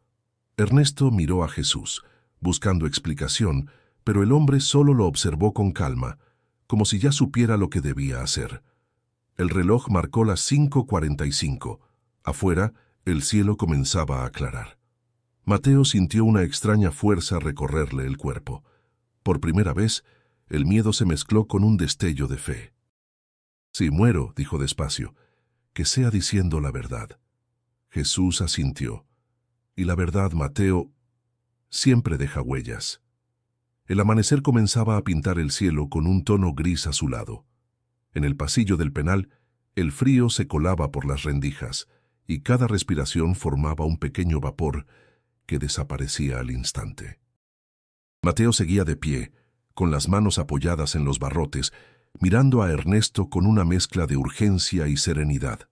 Ernesto miró a Jesús, buscando explicación, pero el hombre solo lo observó con calma, como si ya supiera lo que debía hacer. El reloj marcó las 5:45. Afuera, el cielo comenzaba a aclarar. Mateo sintió una extraña fuerza recorrerle el cuerpo. Por primera vez, el miedo se mezcló con un destello de fe. Si muero, dijo despacio, que sea diciendo la verdad. Jesús asintió. Y la verdad, Mateo, siempre deja huellas. El amanecer comenzaba a pintar el cielo con un tono gris azulado. En el pasillo del penal, el frío se colaba por las rendijas, y cada respiración formaba un pequeño vapor que desaparecía al instante. Mateo seguía de pie, con las manos apoyadas en los barrotes, mirando a Ernesto con una mezcla de urgencia y serenidad.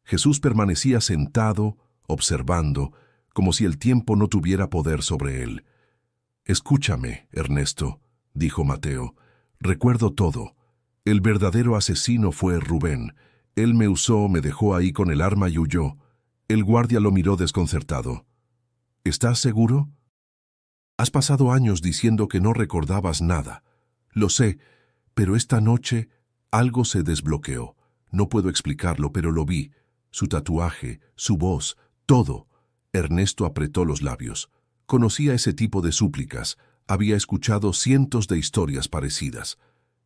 Jesús permanecía sentado, observando, como si el tiempo no tuviera poder sobre él. «Escúchame, Ernesto», dijo Mateo. «Recuerdo todo. El verdadero asesino fue Rubén. Él me usó, me dejó ahí con el arma y huyó». El guardia lo miró desconcertado. «¿Estás seguro?» «Has pasado años diciendo que no recordabas nada. Lo sé, pero esta noche algo se desbloqueó. No puedo explicarlo, pero lo vi. Su tatuaje, su voz, todo». Ernesto apretó los labios. Conocía ese tipo de súplicas, había escuchado cientos de historias parecidas,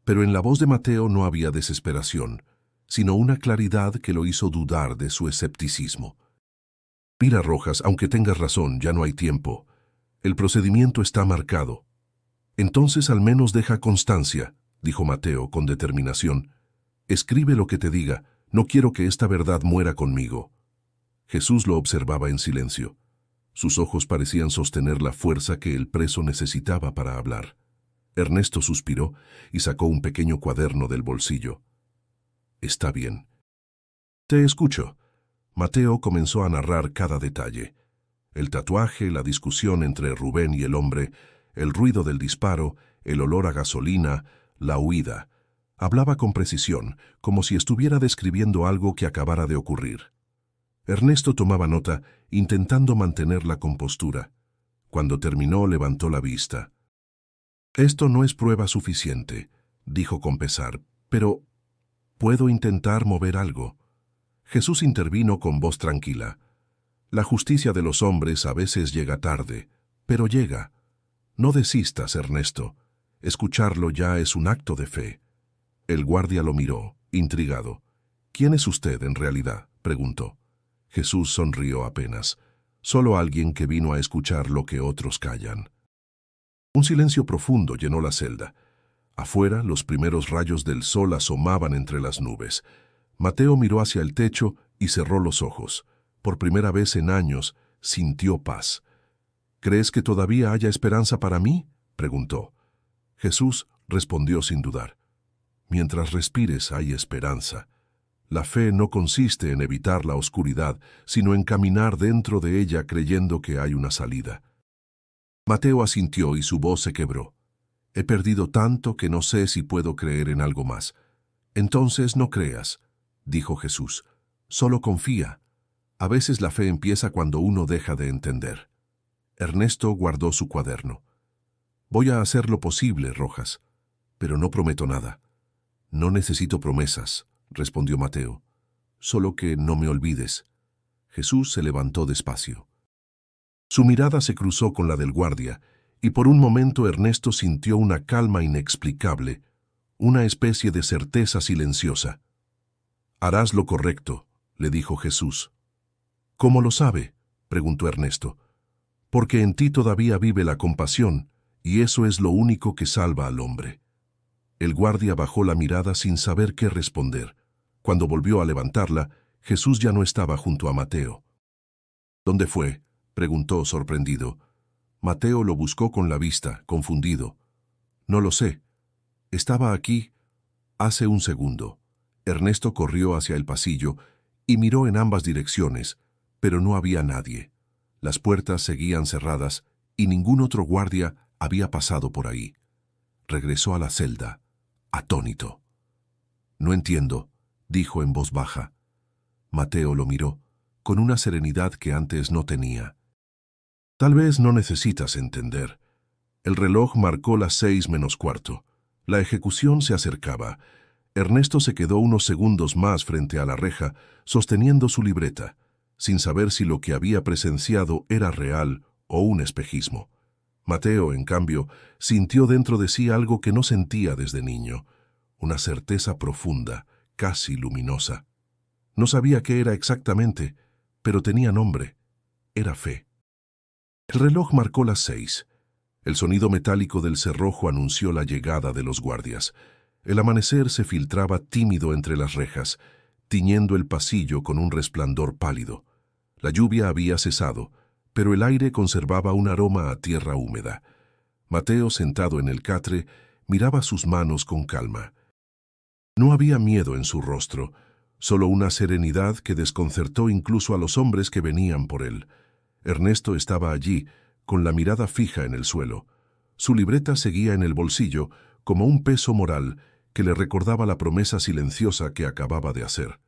pero en la voz de Mateo no había desesperación, sino una claridad que lo hizo dudar de su escepticismo. Mira, Rojas, aunque tengas razón, ya no hay tiempo. El procedimiento está marcado. Entonces al menos deja constancia, dijo Mateo con determinación. Escribe lo que te diga, no quiero que esta verdad muera conmigo. Jesús lo observaba en silencio. Sus ojos parecían sostener la fuerza que el preso necesitaba para hablar. Ernesto suspiró y sacó un pequeño cuaderno del bolsillo. Está bien. Te escucho. Mateo comenzó a narrar cada detalle. El tatuaje, la discusión entre Rubén y el hombre, el ruido del disparo, el olor a gasolina, la huida. Hablaba con precisión, como si estuviera describiendo algo que acabara de ocurrir. Ernesto tomaba nota, intentando mantener la compostura. Cuando terminó, levantó la vista. «Esto no es prueba suficiente», dijo con pesar, «pero puedo intentar mover algo». Jesús intervino con voz tranquila. «La justicia de los hombres a veces llega tarde, pero llega. No desistas, Ernesto. Escucharlo ya es un acto de fe». El guardia lo miró, intrigado. «¿Quién es usted en realidad?», preguntó. Jesús sonrió apenas. «Solo alguien que vino a escuchar lo que otros callan». Un silencio profundo llenó la celda. Afuera, los primeros rayos del sol asomaban entre las nubes. Mateo miró hacia el techo y cerró los ojos. Por primera vez en años, sintió paz. «¿Crees que todavía haya esperanza para mí?», preguntó. Jesús respondió sin dudar. «Mientras respires hay esperanza. La fe no consiste en evitar la oscuridad, sino en caminar dentro de ella creyendo que hay una salida». Mateo asintió y su voz se quebró. «He perdido tanto que no sé si puedo creer en algo más». «Entonces no creas», dijo Jesús. «Solo confía. A veces la fe empieza cuando uno deja de entender». Ernesto guardó su cuaderno. «Voy a hacer lo posible, Rojas, pero no prometo nada». «No necesito promesas», respondió Mateo. «Solo que no me olvides». Jesús se levantó despacio. Su mirada se cruzó con la del guardia, y por un momento Ernesto sintió una calma inexplicable, una especie de certeza silenciosa. «Harás lo correcto», le dijo Jesús. «¿Cómo lo sabe?», preguntó Ernesto. «Porque en ti todavía vive la compasión, y eso es lo único que salva al hombre». El guardia bajó la mirada sin saber qué responder. Cuando volvió a levantarla, Jesús ya no estaba junto a Mateo. «¿Dónde fue?», preguntó sorprendido. Mateo lo buscó con la vista, confundido. «No lo sé. Estaba aquí hace un segundo». Ernesto corrió hacia el pasillo y miró en ambas direcciones, pero no había nadie. Las puertas seguían cerradas y ningún otro guardia había pasado por ahí. Regresó a la celda, atónito. «No entiendo», dijo en voz baja. Mateo lo miró, con una serenidad que antes no tenía. «Tal vez no necesitas entender». El reloj marcó las 6:45. La ejecución se acercaba. Ernesto se quedó unos segundos más frente a la reja, sosteniendo su libreta, sin saber si lo que había presenciado era real o un espejismo. Mateo, en cambio, sintió dentro de sí algo que no sentía desde niño, una certeza profunda, casi luminosa. No sabía qué era exactamente, pero tenía nombre. Era fe. El reloj marcó las 6. El sonido metálico del cerrojo anunció la llegada de los guardias. El amanecer se filtraba tímido entre las rejas, tiñendo el pasillo con un resplandor pálido. La lluvia había cesado, pero el aire conservaba un aroma a tierra húmeda. Mateo, sentado en el catre, miraba sus manos con calma. No había miedo en su rostro, solo una serenidad que desconcertó incluso a los hombres que venían por él. Ernesto estaba allí, con la mirada fija en el suelo. Su libreta seguía en el bolsillo, como un peso moral que le recordaba la promesa silenciosa que acababa de hacer.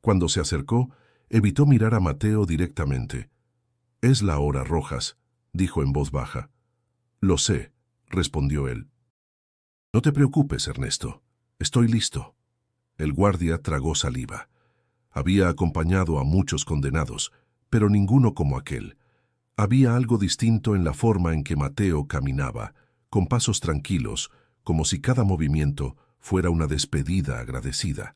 Cuando se acercó, evitó mirar a Mateo directamente. «Es la hora, Rojas», dijo en voz baja. «Lo sé», respondió él. «No te preocupes, Ernesto. Estoy listo». El guardia tragó saliva. Había acompañado a muchos condenados, pero ninguno como aquel. Había algo distinto en la forma en que Mateo caminaba, con pasos tranquilos, como si cada movimiento fuera una despedida agradecida.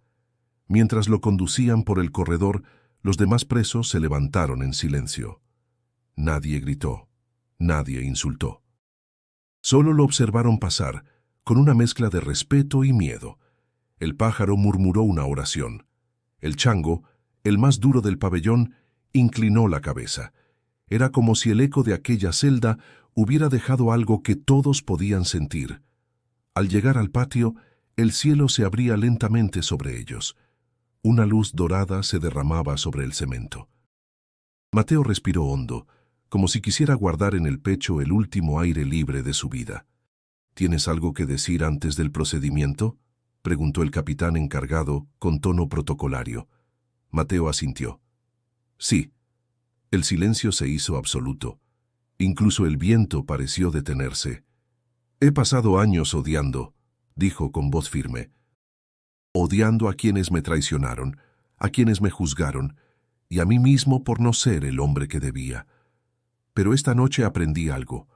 Mientras lo conducían por el corredor, los demás presos se levantaron en silencio. Nadie gritó, nadie insultó. Solo lo observaron pasar, con una mezcla de respeto y miedo. El pájaro murmuró una oración. El chango, el más duro del pabellón, inclinó la cabeza. Era como si el eco de aquella celda hubiera dejado algo que todos podían sentir. Al llegar al patio, el cielo se abría lentamente sobre ellos. Una luz dorada se derramaba sobre el cemento. Mateo respiró hondo, como si quisiera guardar en el pecho el último aire libre de su vida. ¿Tienes algo que decir antes del procedimiento?, preguntó el capitán encargado con tono protocolario. Mateo asintió. Sí. El silencio se hizo absoluto. Incluso el viento pareció detenerse. He pasado años odiando, dijo con voz firme. Odiando a quienes me traicionaron, a quienes me juzgaron, y a mí mismo por no ser el hombre que debía. Pero esta noche aprendí algo.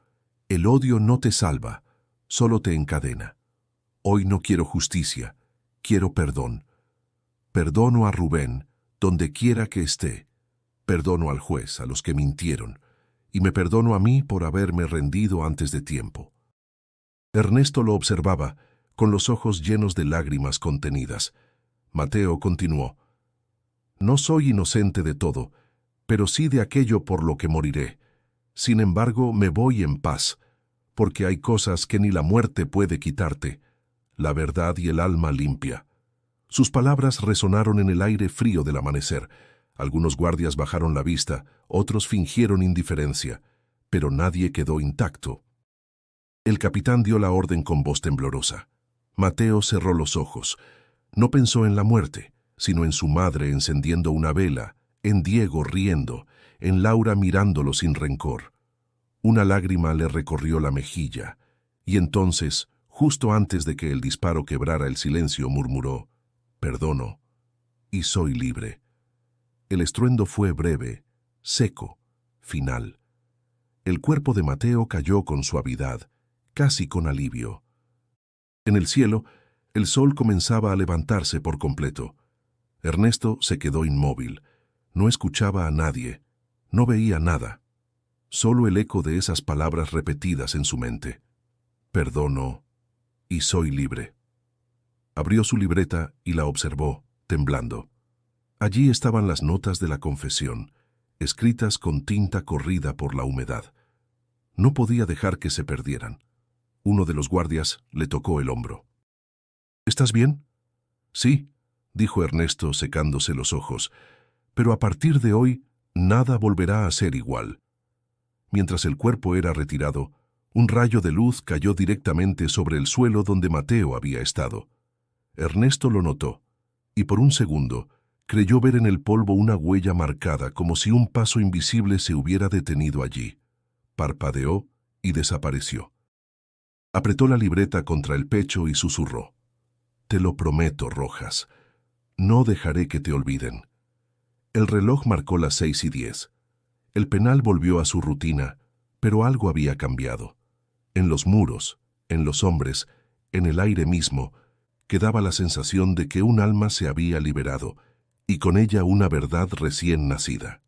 El odio no te salva, solo te encadena. Hoy no quiero justicia, quiero perdón. Perdono a Rubén, donde quiera que esté. Perdono al juez, a los que mintieron, y me perdono a mí por haberme rendido antes de tiempo. Ernesto lo observaba, con los ojos llenos de lágrimas contenidas. Mateo continuó. No soy inocente de todo, pero sí de aquello por lo que moriré. Sin embargo, me voy en paz, porque hay cosas que ni la muerte puede quitarte, la verdad y el alma limpia. Sus palabras resonaron en el aire frío del amanecer. Algunos guardias bajaron la vista, otros fingieron indiferencia, pero nadie quedó intacto. El capitán dio la orden con voz temblorosa. Mateo cerró los ojos. No pensó en la muerte, sino en su madre encendiendo una vela, en Diego riendo, en Laura mirándolo sin rencor. Una lágrima le recorrió la mejilla, y entonces, justo antes de que el disparo quebrara el silencio, murmuró, «Perdono, y soy libre». El estruendo fue breve, seco, final. El cuerpo de Mateo cayó con suavidad, casi con alivio. En el cielo, el sol comenzaba a levantarse por completo. Ernesto se quedó inmóvil. No escuchaba a nadie, no veía nada. Solo el eco de esas palabras repetidas en su mente. Perdono y soy libre. Abrió su libreta y la observó, temblando. Allí estaban las notas de la confesión, escritas con tinta corrida por la humedad. No podía dejar que se perdieran. Uno de los guardias le tocó el hombro. ¿Estás bien? Sí, dijo Ernesto secándose los ojos, pero a partir de hoy nada volverá a ser igual. Mientras el cuerpo era retirado, un rayo de luz cayó directamente sobre el suelo donde Mateo había estado. Ernesto lo notó, y por un segundo creyó ver en el polvo una huella marcada como si un paso invisible se hubiera detenido allí. Parpadeó y desapareció. Apretó la libreta contra el pecho y susurró. Te lo prometo, Rojas. No dejaré que te olviden. El reloj marcó las 6:10. El penal volvió a su rutina, pero algo había cambiado. En los muros, en los hombres, en el aire mismo, quedaba la sensación de que un alma se había liberado, y con ella una verdad recién nacida.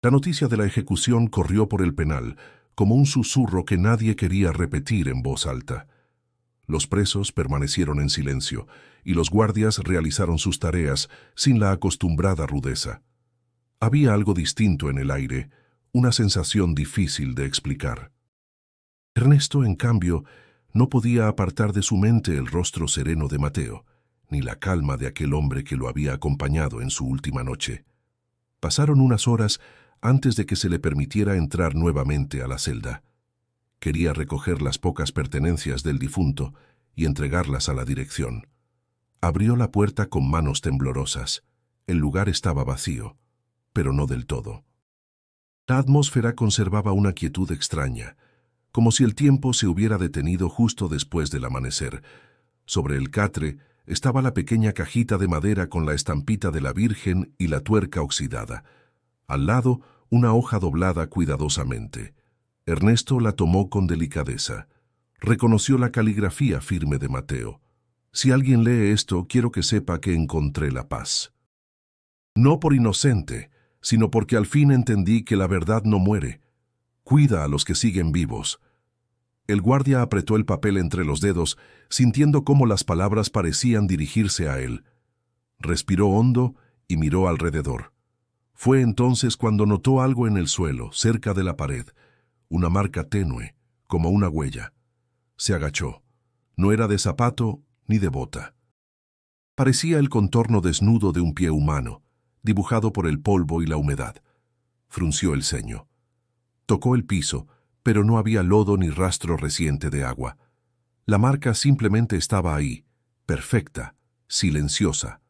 La noticia de la ejecución corrió por el penal, como un susurro que nadie quería repetir en voz alta. Los presos permanecieron en silencio, y los guardias realizaron sus tareas sin la acostumbrada rudeza. Había algo distinto en el aire, una sensación difícil de explicar. Ernesto, en cambio, no podía apartar de su mente el rostro sereno de Mateo, ni la calma de aquel hombre que lo había acompañado en su última noche. Pasaron unas horas antes de que se le permitiera entrar nuevamente a la celda. Quería recoger las pocas pertenencias del difunto y entregarlas a la dirección. Abrió la puerta con manos temblorosas. El lugar estaba vacío, pero no del todo. La atmósfera conservaba una quietud extraña, como si el tiempo se hubiera detenido justo después del amanecer. Sobre el catre estaba la pequeña cajita de madera con la estampita de la Virgen y la tuerca oxidada. Al lado, una hoja doblada cuidadosamente. Ernesto la tomó con delicadeza. Reconoció la caligrafía firme de Mateo. Si alguien lee esto, quiero que sepa que encontré la paz. No por inocente, sino porque al fin entendí que la verdad no muere. Cuida a los que siguen vivos. El guardia apretó el papel entre los dedos, sintiendo cómo las palabras parecían dirigirse a él. Respiró hondo y miró alrededor. Fue entonces cuando notó algo en el suelo, cerca de la pared, una marca tenue, como una huella. Se agachó. No era de zapato ni de bota. Parecía el contorno desnudo de un pie humano, dibujado por el polvo y la humedad. Frunció el ceño. Tocó el piso, pero no había lodo ni rastro reciente de agua. La marca simplemente estaba ahí, perfecta, silenciosa.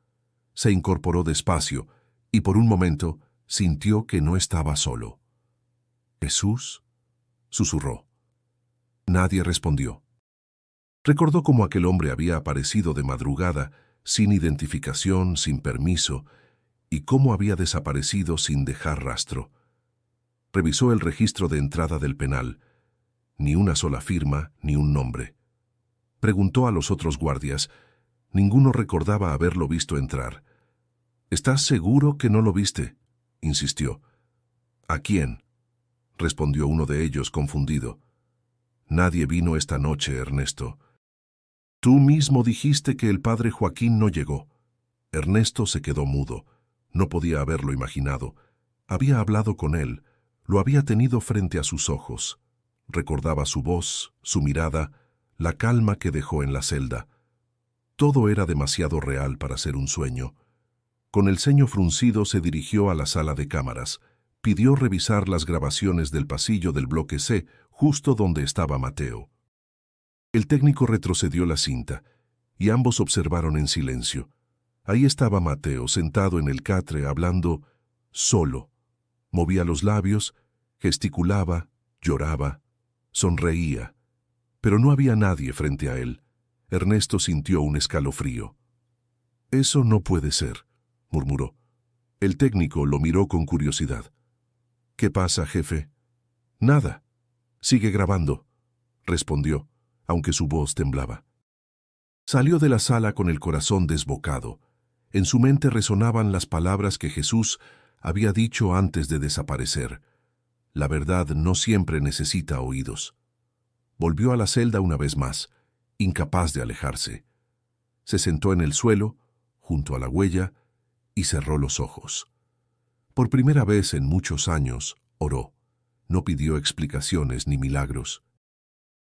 Se incorporó despacio y por un momento sintió que no estaba solo. «¿Jesús?», susurró. Nadie respondió. Recordó cómo aquel hombre había aparecido de madrugada, sin identificación, sin permiso, y cómo había desaparecido sin dejar rastro. Revisó el registro de entrada del penal. Ni una sola firma, ni un nombre. Preguntó a los otros guardias. Ninguno recordaba haberlo visto entrar. «¿Estás seguro que no lo viste?», insistió. «¿A quién?», respondió uno de ellos confundido. «Nadie vino esta noche, Ernesto. Tú mismo dijiste que el padre Joaquín no llegó». Ernesto se quedó mudo. No podía haberlo imaginado. Había hablado con él. Lo había tenido frente a sus ojos. Recordaba su voz, su mirada, la calma que dejó en la celda. Todo era demasiado real para ser un sueño. Con el ceño fruncido se dirigió a la sala de cámaras. Pidió revisar las grabaciones del pasillo del bloque C, justo donde estaba Mateo. El técnico retrocedió la cinta, y ambos observaron en silencio. Ahí estaba Mateo, sentado en el catre, hablando solo. Movía los labios, gesticulaba, lloraba, sonreía. Pero no había nadie frente a él. Ernesto sintió un escalofrío. «Eso no puede ser», murmuró. El técnico lo miró con curiosidad. «¿Qué pasa, jefe?» «Nada. Sigue grabando», respondió, aunque su voz temblaba. Salió de la sala con el corazón desbocado. En su mente resonaban las palabras que Jesús había dicho antes de desaparecer. La verdad no siempre necesita oídos. Volvió a la celda una vez más, incapaz de alejarse. Se sentó en el suelo, junto a la huella, y cerró los ojos. Por primera vez en muchos años, oró. No pidió explicaciones ni milagros.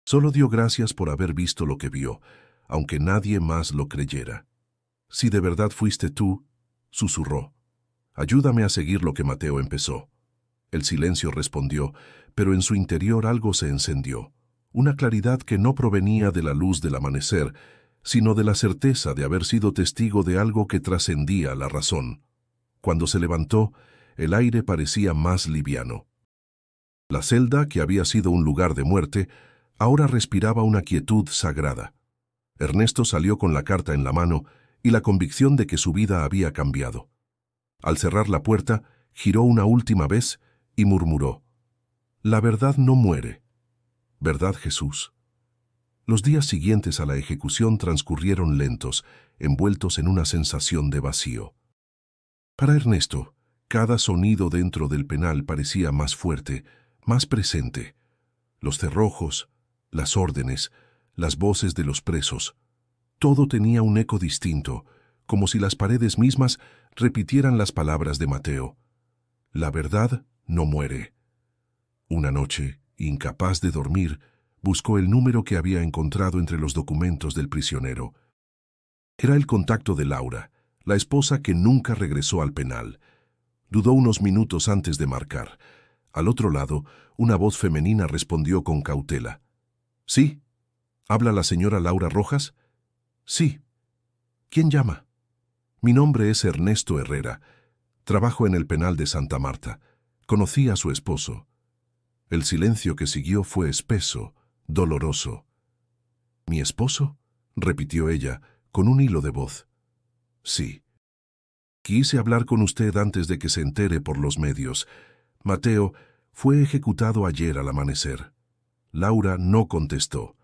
Solo dio gracias por haber visto lo que vio, aunque nadie más lo creyera. «Si de verdad fuiste tú», susurró, «ayúdame a seguir lo que Mateo empezó». El silencio respondió, pero en su interior algo se encendió. Una claridad que no provenía de la luz del amanecer, sino de la certeza de haber sido testigo de algo que trascendía la razón. Cuando se levantó, el aire parecía más liviano. La celda, que había sido un lugar de muerte, ahora respiraba una quietud sagrada. Ernesto salió con la carta en la mano y la convicción de que su vida había cambiado. Al cerrar la puerta, giró una última vez y murmuró: «La verdad no muere. ¿Verdad, Jesús?». Los días siguientes a la ejecución transcurrieron lentos, envueltos en una sensación de vacío. Para Ernesto, cada sonido dentro del penal parecía más fuerte, más presente. Los cerrojos, las órdenes, las voces de los presos. Todo tenía un eco distinto, como si las paredes mismas repitieran las palabras de Mateo. La verdad no muere. Una noche, incapaz de dormir, buscó el número que había encontrado entre los documentos del prisionero. Era el contacto de Laura, la esposa que nunca regresó al penal. Dudó unos minutos antes de marcar. Al otro lado, una voz femenina respondió con cautela. «¿Sí? ¿Habla la señora Laura Rojas?» «Sí». «¿Quién llama?» «Mi nombre es Ernesto Herrera. Trabajo en el penal de Santa Marta. Conocí a su esposo». El silencio que siguió fue espeso, doloroso. «¿Mi esposo?», repitió ella, con un hilo de voz. «Sí. Quise hablar con usted antes de que se entere por los medios, Mateo fue ejecutado ayer al amanecer. Laura no contestó.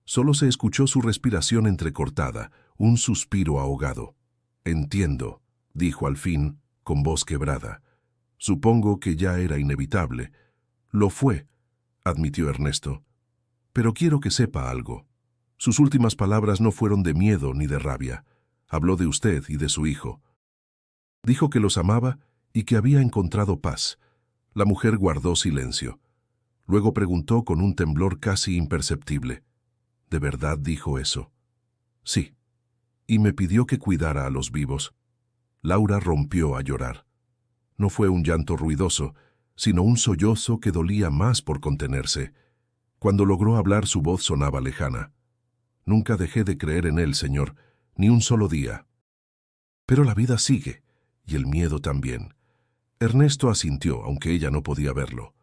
Solo se escuchó su respiración entrecortada, un suspiro ahogado. «Entiendo», dijo al fin, con voz quebrada. «Supongo que ya era inevitable». «Lo fue», admitió Ernesto. «Pero quiero que sepa algo. Sus últimas palabras no fueron de miedo ni de rabia. Habló de usted y de su hijo. Dijo que los amaba y que había encontrado paz». La mujer guardó silencio. Luego preguntó con un temblor casi imperceptible. «¿De verdad dijo eso?» «Sí. Y me pidió que cuidara a los vivos». Laura rompió a llorar. No fue un llanto ruidoso, sino un sollozo que dolía más por contenerse. Cuando logró hablar, su voz sonaba lejana. «Nunca dejé de creer en él, señor, ni un solo día. Pero la vida sigue, y el miedo también». Ernesto asintió, aunque ella no podía verlo.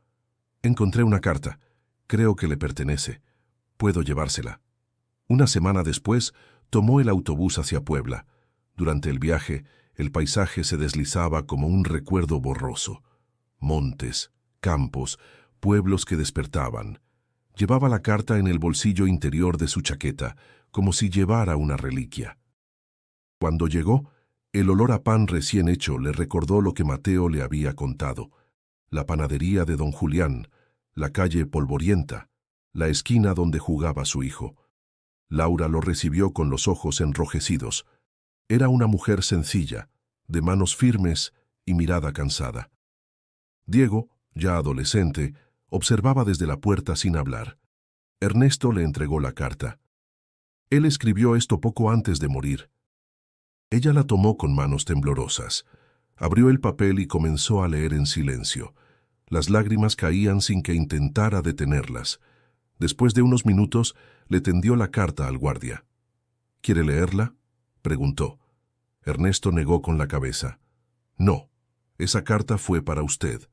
«Encontré una carta. Creo que le pertenece. Puedo llevársela». Una semana después, tomó el autobús hacia Puebla. Durante el viaje, el paisaje se deslizaba como un recuerdo borroso. Montes, campos, pueblos que despertaban. Llevaba la carta en el bolsillo interior de su chaqueta, como si llevara una reliquia. Cuando llegó, el olor a pan recién hecho le recordó lo que Mateo le había contado. La panadería de don Julián, la calle polvorienta, la esquina donde jugaba su hijo. Laura lo recibió con los ojos enrojecidos. Era una mujer sencilla, de manos firmes y mirada cansada. Diego, ya adolescente, observaba desde la puerta sin hablar. Ernesto le entregó la carta. Él escribió esto poco antes de morir. Ella la tomó con manos temblorosas. Abrió el papel y comenzó a leer en silencio. Las lágrimas caían sin que intentara detenerlas. Después de unos minutos, le tendió la carta al guardia. «¿Quiere leerla?», preguntó. Ernesto negó con la cabeza. «No, esa carta fue para usted».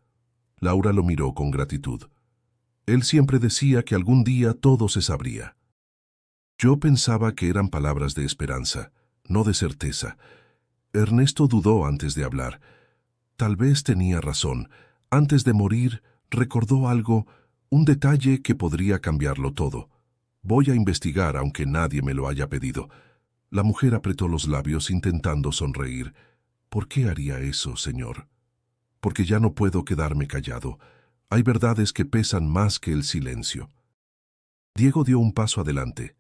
Laura lo miró con gratitud. Él siempre decía que algún día todo se sabría. Yo pensaba que eran palabras de esperanza, no de certeza. Ernesto dudó antes de hablar. Tal vez tenía razón. Antes de morir, recordó algo, un detalle que podría cambiarlo todo. «Voy a investigar, aunque nadie me lo haya pedido». La mujer apretó los labios intentando sonreír. «¿Por qué haría eso, señor?» «Porque ya no puedo quedarme callado. Hay verdades que pesan más que el silencio». Diego dio un paso adelante.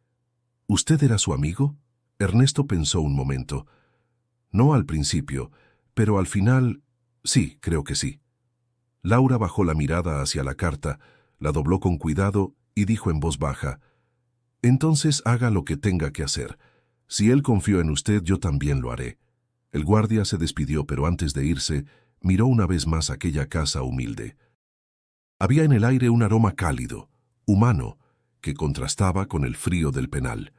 «¿Usted era su amigo?». Ernesto pensó un momento. No al principio, pero al final, sí, creo que sí. Laura bajó la mirada hacia la carta, la dobló con cuidado y dijo en voz baja: «Entonces haga lo que tenga que hacer. Si él confió en usted, yo también lo haré». El guardia se despidió, pero antes de irse, miró una vez más aquella casa humilde. Había en el aire un aroma cálido, humano, que contrastaba con el frío del penal.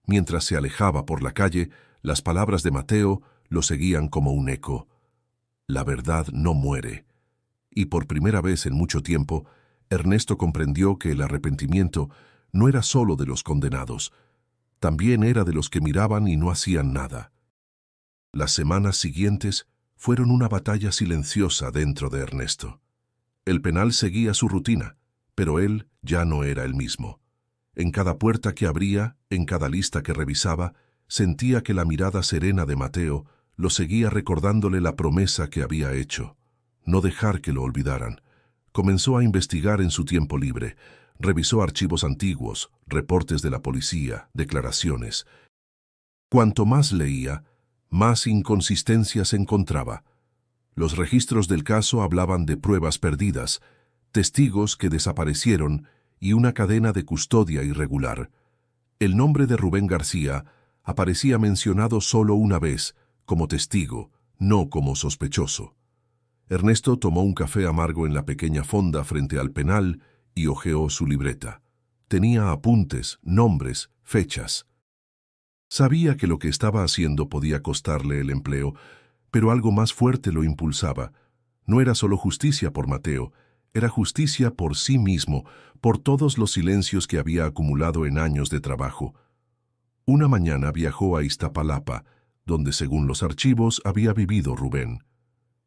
Mientras se alejaba por la calle, las palabras de Mateo lo seguían como un eco. La verdad no muere. Y por primera vez en mucho tiempo, Ernesto comprendió que el arrepentimiento no era solo de los condenados, también era de los que miraban y no hacían nada. Las semanas siguientes fueron una batalla silenciosa dentro de Ernesto. El penal seguía su rutina, pero él ya no era el mismo. En cada puerta que abría, en cada lista que revisaba, sentía que la mirada serena de Mateo lo seguía recordándole la promesa que había hecho: no dejar que lo olvidaran. Comenzó a investigar en su tiempo libre. Revisó archivos antiguos, reportes de la policía, declaraciones. Cuanto más leía, más inconsistencias encontraba. Los registros del caso hablaban de pruebas perdidas, testigos que desaparecieron y una cadena de custodia irregular. El nombre de Rubén García aparecía mencionado solo una vez, como testigo, no como sospechoso. Ernesto tomó un café amargo en la pequeña fonda frente al penal y hojeó su libreta. Tenía apuntes, nombres, fechas. Sabía que lo que estaba haciendo podía costarle el empleo, pero algo más fuerte lo impulsaba. No era solo justicia por Mateo, era justicia por sí mismo, por todos los silencios que había acumulado en años de trabajo. Una mañana viajó a Iztapalapa, donde según los archivos había vivido Rubén.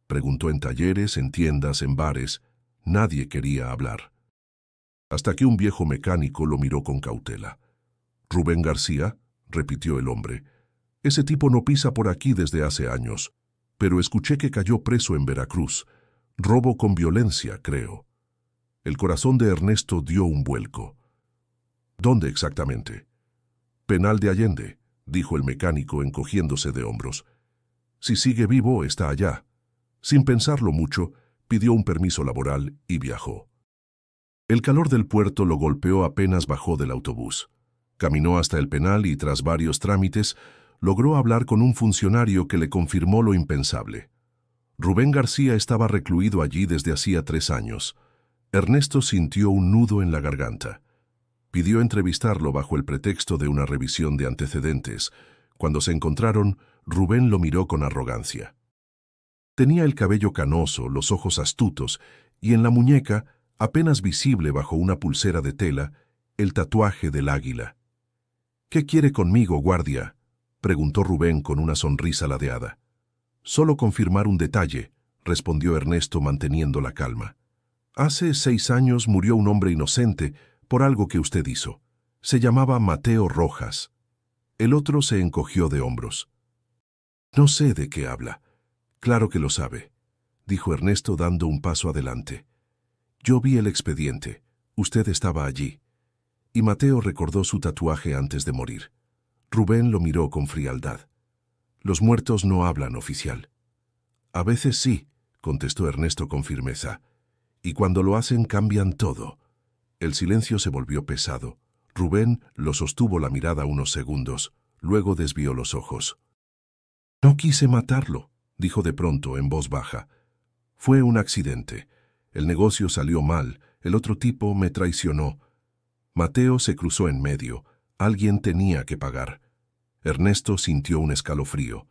Preguntó en talleres, en tiendas, en bares. Nadie quería hablar. Hasta que un viejo mecánico lo miró con cautela. «¿Rubén García?», repitió el hombre. «Ese tipo no pisa por aquí desde hace años, pero escuché que cayó preso en Veracruz. Robo con violencia, creo». El corazón de Ernesto dio un vuelco. «¿Dónde exactamente?». «Penal de Allende», dijo el mecánico encogiéndose de hombros. «Si sigue vivo, está allá». Sin pensarlo mucho, pidió un permiso laboral y viajó. El calor del puerto lo golpeó apenas bajó del autobús. Caminó hasta el penal y, tras varios trámites, logró hablar con un funcionario que le confirmó lo impensable. Rubén García estaba recluido allí desde hacía 3 años. Ernesto sintió un nudo en la garganta. Pidió entrevistarlo bajo el pretexto de una revisión de antecedentes. Cuando se encontraron, Rubén lo miró con arrogancia. Tenía el cabello canoso, los ojos astutos, y en la muñeca, apenas visible bajo una pulsera de tela, el tatuaje del águila. «¿Qué quiere conmigo, guardia?», preguntó Rubén con una sonrisa ladeada. «Solo confirmar un detalle», respondió Ernesto manteniendo la calma. «Hace 6 años murió un hombre inocente por algo que usted hizo. Se llamaba Mateo Rojas». El otro se encogió de hombros. «No sé de qué habla». «Claro que lo sabe», dijo Ernesto dando un paso adelante. «Yo vi el expediente. Usted estaba allí». Y Mateo recordó su tatuaje antes de morir. Rubén lo miró con frialdad. «Los muertos no hablan, oficial». «A veces sí», contestó Ernesto con firmeza. «Y cuando lo hacen cambian todo». El silencio se volvió pesado. Rubén lo sostuvo la mirada unos segundos, luego desvió los ojos. «No quise matarlo», dijo de pronto en voz baja. «Fue un accidente. El negocio salió mal, el otro tipo me traicionó. Mateo se cruzó en medio. Alguien tenía que pagar». Ernesto sintió un escalofrío.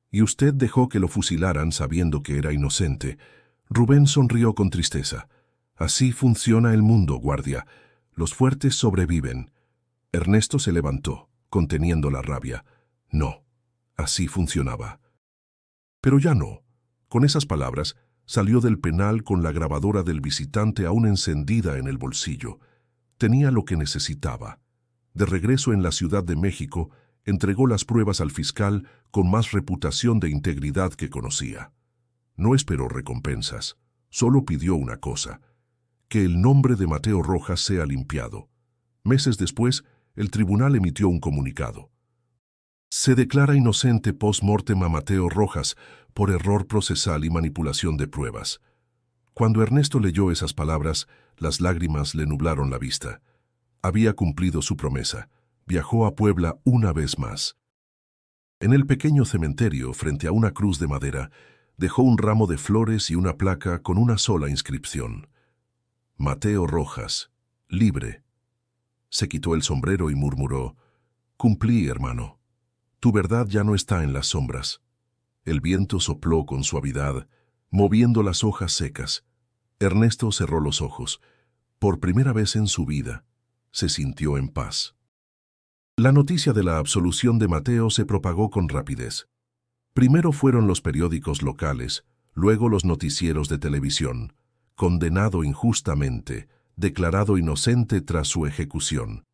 «¿Y usted dejó que lo fusilaran sabiendo que era inocente?». Rubén sonrió con tristeza. «Así funciona el mundo, guardia. Los fuertes sobreviven». Ernesto se levantó, conteniendo la rabia. No, así funcionaba. Pero ya no. Con esas palabras, salió del penal con la grabadora del visitante aún encendida en el bolsillo. Tenía lo que necesitaba. De regreso en la Ciudad de México, entregó las pruebas al fiscal con más reputación de integridad que conocía. No esperó recompensas, solo pidió una cosa: que el nombre de Mateo Rojas sea limpiado. Meses después, el tribunal emitió un comunicado. Se declara inocente post-mortem a Mateo Rojas por error procesal y manipulación de pruebas. Cuando Ernesto leyó esas palabras, las lágrimas le nublaron la vista. Había cumplido su promesa. Viajó a Puebla una vez más. En el pequeño cementerio, frente a una cruz de madera, dejó un ramo de flores y una placa con una sola inscripción: Mateo Rojas, libre. Se quitó el sombrero y murmuró: «Cumplí, hermano. Tu verdad ya no está en las sombras». El viento sopló con suavidad, moviendo las hojas secas. Ernesto cerró los ojos. Por primera vez en su vida, se sintió en paz. La noticia de la absolución de Mateo se propagó con rapidez. Primero fueron los periódicos locales, luego los noticieros de televisión. Condenado injustamente, declarado inocente tras su ejecución.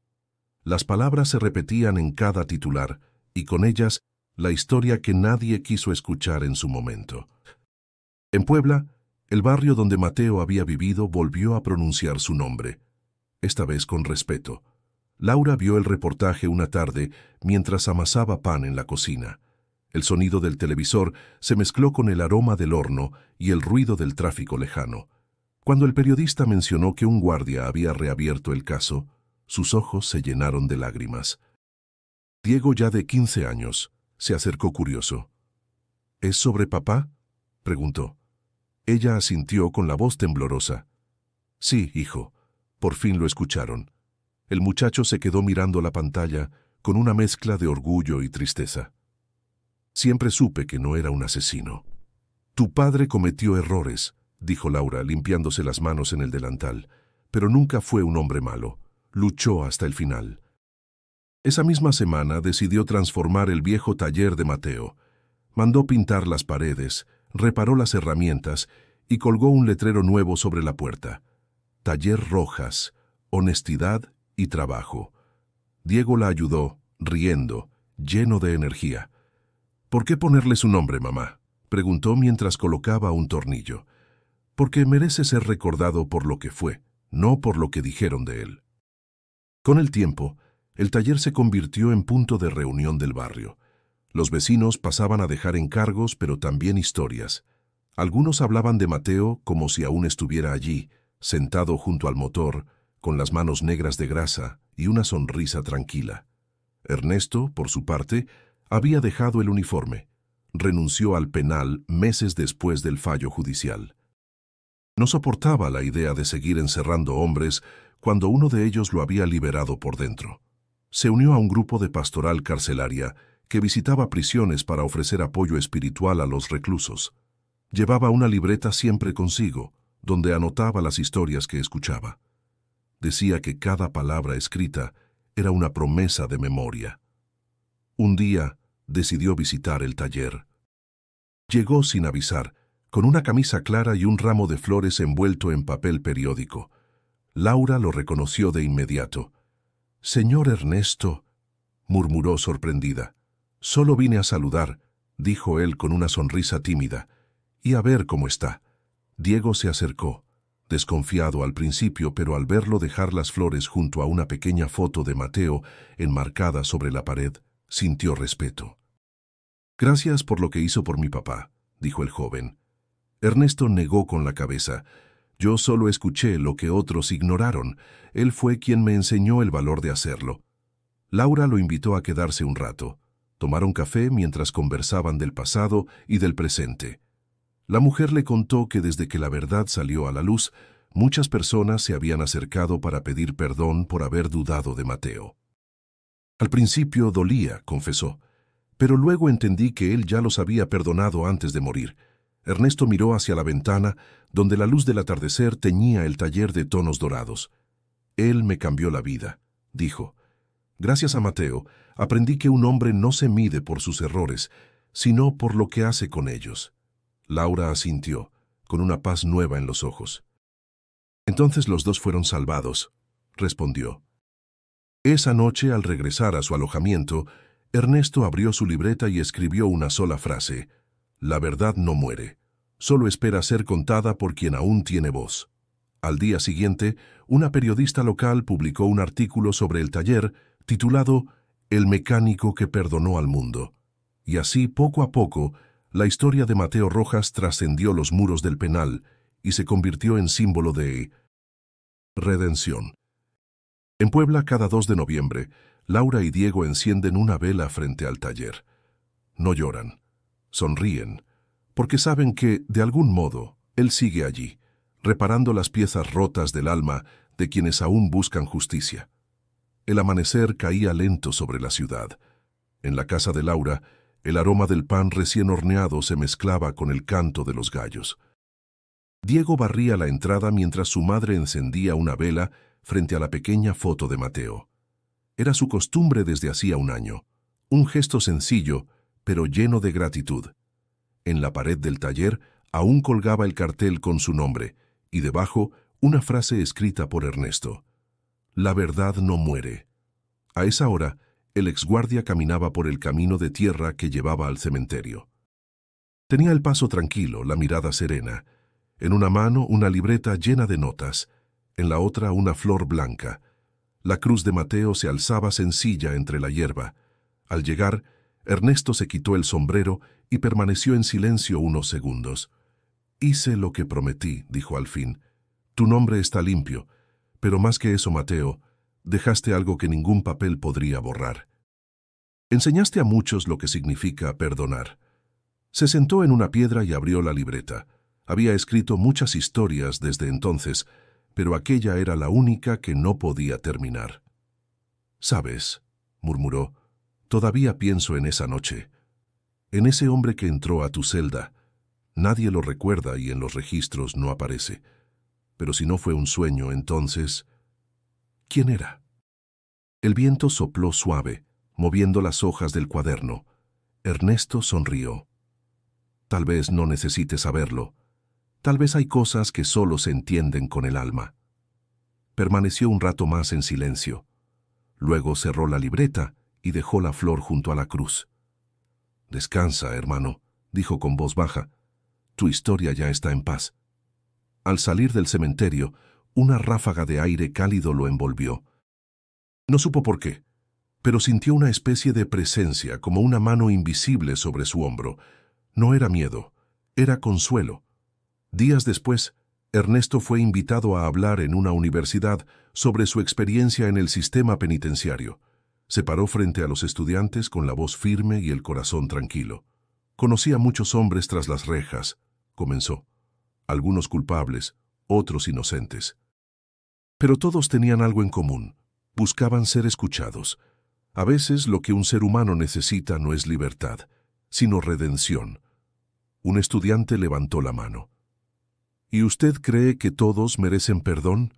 Las palabras se repetían en cada titular, y con ellas la historia que nadie quiso escuchar en su momento. En Puebla, el barrio donde Mateo había vivido volvió a pronunciar su nombre, esta vez con respeto. Laura vio el reportaje una tarde mientras amasaba pan en la cocina. El sonido del televisor se mezcló con el aroma del horno y el ruido del tráfico lejano. Cuando el periodista mencionó que un guardia había reabierto el caso, sus ojos se llenaron de lágrimas. Diego, ya de 15 años, se acercó curioso. «¿Es sobre papá?», preguntó. Ella asintió con la voz temblorosa. «Sí, hijo». Por fin lo escucharon. El muchacho se quedó mirando la pantalla con una mezcla de orgullo y tristeza. «Siempre supe que no era un asesino». «Tu padre cometió errores», dijo Laura, limpiándose las manos en el delantal, «pero nunca fue un hombre malo. Luchó hasta el final». Esa misma semana decidió transformar el viejo taller de Mateo. Mandó pintar las paredes, reparó las herramientas y colgó un letrero nuevo sobre la puerta. Taller Rojas, honestidad y trabajo. Diego la ayudó, riendo, lleno de energía. «¿Por qué ponerle su nombre, mamá?», preguntó mientras colocaba un tornillo. «Porque merece ser recordado por lo que fue, no por lo que dijeron de él». Con el tiempo, el taller se convirtió en punto de reunión del barrio. Los vecinos pasaban a dejar encargos, pero también historias. Algunos hablaban de Mateo como si aún estuviera allí, sentado junto al motor, con las manos negras de grasa y una sonrisa tranquila. Ernesto, por su parte, había dejado el uniforme. Renunció al penal meses después del fallo judicial. No soportaba la idea de seguir encerrando hombres cuando uno de ellos lo había liberado por dentro. Se unió a un grupo de pastoral carcelaria que visitaba prisiones para ofrecer apoyo espiritual a los reclusos. Llevaba una libreta siempre consigo, donde anotaba las historias que escuchaba. Decía que cada palabra escrita era una promesa de memoria. Un día decidió visitar el taller. Llegó sin avisar, con una camisa clara y un ramo de flores envuelto en papel periódico. Laura lo reconoció de inmediato. «Señor Ernesto», murmuró sorprendida. «Solo vine a saludar», dijo él con una sonrisa tímida, «y a ver cómo está». Diego se acercó, desconfiado al principio, pero al verlo dejar las flores junto a una pequeña foto de Mateo enmarcada sobre la pared, sintió respeto. «Gracias por lo que hizo por mi papá», dijo el joven. Ernesto negó con la cabeza. «Yo solo escuché lo que otros ignoraron. Él fue quien me enseñó el valor de hacerlo». Laura lo invitó a quedarse un rato. Tomaron café mientras conversaban del pasado y del presente. La mujer le contó que desde que la verdad salió a la luz, muchas personas se habían acercado para pedir perdón por haber dudado de Mateo. «Al principio dolía», confesó, «pero luego entendí que él ya los había perdonado antes de morir». Ernesto miró hacia la ventana, donde la luz del atardecer teñía el taller de tonos dorados. «Él me cambió la vida», dijo. «Gracias a Mateo, aprendí que un hombre no se mide por sus errores, sino por lo que hace con ellos». Laura asintió, con una paz nueva en los ojos. «Entonces los dos fueron salvados», respondió. Esa noche, al regresar a su alojamiento, Ernesto abrió su libreta y escribió una sola frase: «La verdad no muere, solo espera ser contada por quien aún tiene voz». Al día siguiente, una periodista local publicó un artículo sobre el taller titulado «El mecánico que perdonó al mundo». Y así, poco a poco, la historia de Mateo Rojas trascendió los muros del penal y se convirtió en símbolo de redención. En Puebla, cada 2 de noviembre, Laura y Diego encienden una vela frente al taller. No lloran, sonríen, porque saben que, de algún modo, él sigue allí, reparando las piezas rotas del alma de quienes aún buscan justicia. El amanecer caía lento sobre la ciudad. En la casa de Laura, el aroma del pan recién horneado se mezclaba con el canto de los gallos. Diego barría la entrada mientras su madre encendía una vela frente a la pequeña foto de Mateo. Era su costumbre desde hacía un año, un gesto sencillo, pero lleno de gratitud. En la pared del taller aún colgaba el cartel con su nombre, y debajo una frase escrita por Ernesto: «La verdad no muere». A esa hora, el exguardia caminaba por el camino de tierra que llevaba al cementerio. Tenía el paso tranquilo, la mirada serena. En una mano, una libreta llena de notas. En la otra, una flor blanca. La cruz de Mateo se alzaba sencilla entre la hierba. Al llegar, Ernesto se quitó el sombrero y permaneció en silencio unos segundos. «Hice lo que prometí», dijo al fin. «Tu nombre está limpio, pero más que eso, Mateo, dejaste algo que ningún papel podría borrar. Enseñaste a muchos lo que significa perdonar». Se sentó en una piedra y abrió la libreta. Había escrito muchas historias desde entonces, pero aquella era la única que no podía terminar. «¿Sabes?», murmuró, «todavía pienso en esa noche, en ese hombre que entró a tu celda. Nadie lo recuerda y en los registros no aparece. Pero si no fue un sueño, entonces, ¿quién era?». El viento sopló suave, moviendo las hojas del cuaderno. Ernesto sonrió. Tal vez no necesites saberlo. Tal vez hay cosas que solo se entienden con el alma. Permaneció un rato más en silencio. Luego cerró la libreta y dejó la flor junto a la cruz. «Descansa, hermano», dijo con voz baja. «Tu historia ya está en paz». Al salir del cementerio, una ráfaga de aire cálido lo envolvió. No supo por qué, pero sintió una especie de presencia, como una mano invisible sobre su hombro. No era miedo, era consuelo. Días después, Ernesto fue invitado a hablar en una universidad sobre su experiencia en el sistema penitenciario. Se paró frente a los estudiantes con la voz firme y el corazón tranquilo. «Conocí a muchos hombres tras las rejas», comenzó. «Algunos culpables, otros inocentes. Pero todos tenían algo en común. Buscaban ser escuchados. A veces lo que un ser humano necesita no es libertad, sino redención». Un estudiante levantó la mano. «¿Y usted cree que todos merecen perdón?».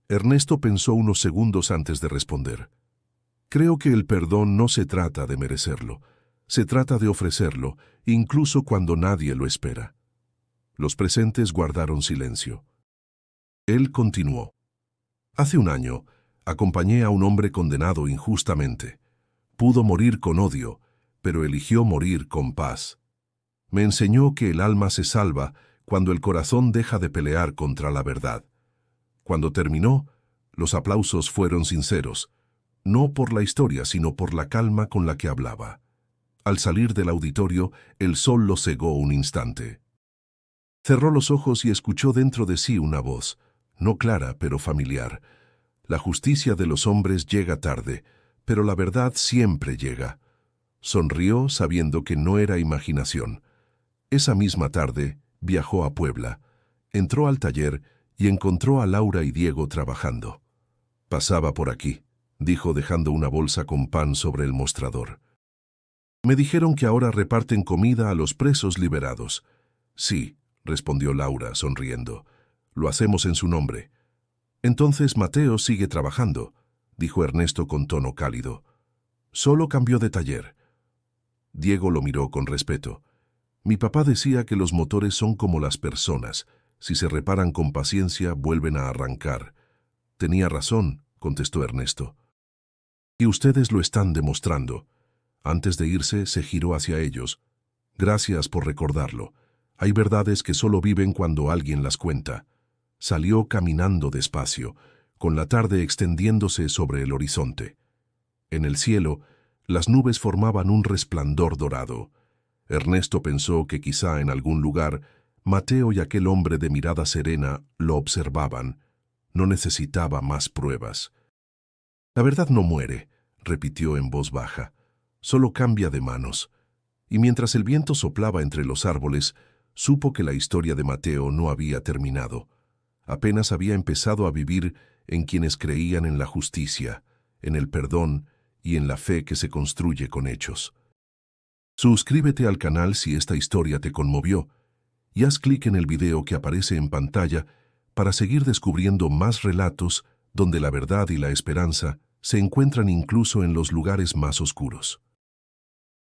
Ernesto pensó unos segundos antes de responder. «Creo que el perdón no se trata de merecerlo. Se trata de ofrecerlo, incluso cuando nadie lo espera». Los presentes guardaron silencio. Él continuó. «Hace un año, acompañé a un hombre condenado injustamente. Pudo morir con odio, pero eligió morir con paz. Me enseñó que el alma se salva cuando el corazón deja de pelear contra la verdad. Cuando terminó, los aplausos fueron sinceros, no por la historia, sino por la calma con la que hablaba. Al salir del auditorio, el sol lo cegó un instante. Cerró los ojos y escuchó dentro de sí una voz, no clara pero familiar. La justicia de los hombres llega tarde, pero la verdad siempre llega. Sonrió sabiendo que no era imaginación. Esa misma tarde, viajó a Puebla, entró al taller y encontró a Laura y Diego trabajando. «Pasaba por aquí», dijo dejando una bolsa con pan sobre el mostrador. «Me dijeron que ahora reparten comida a los presos liberados». «Sí», respondió Laura, sonriendo. «Lo hacemos en su nombre». «Entonces Mateo sigue trabajando», dijo Ernesto con tono cálido. «Solo cambió de taller». Diego lo miró con respeto. «Mi papá decía que los motores son como las personas. Si se reparan con paciencia, vuelven a arrancar». «Tenía razón», contestó Ernesto. «Y ustedes lo están demostrando». Antes de irse, se giró hacia ellos. «Gracias por recordarlo. Hay verdades que solo viven cuando alguien las cuenta». Salió caminando despacio, con la tarde extendiéndose sobre el horizonte. En el cielo, las nubes formaban un resplandor dorado. Ernesto pensó que quizá en algún lugar, Mateo y aquel hombre de mirada serena lo observaban. No necesitaba más pruebas. «La verdad no muere», repitió en voz baja. «Solo cambia de manos». Y mientras el viento soplaba entre los árboles, supo que la historia de Mateo no había terminado. Apenas había empezado a vivir en quienes creían en la justicia, en el perdón y en la fe que se construye con hechos. Suscríbete al canal si esta historia te conmovió y haz clic en el video que aparece en pantalla para seguir descubriendo más relatos donde la verdad y la esperanza se encuentran incluso en los lugares más oscuros.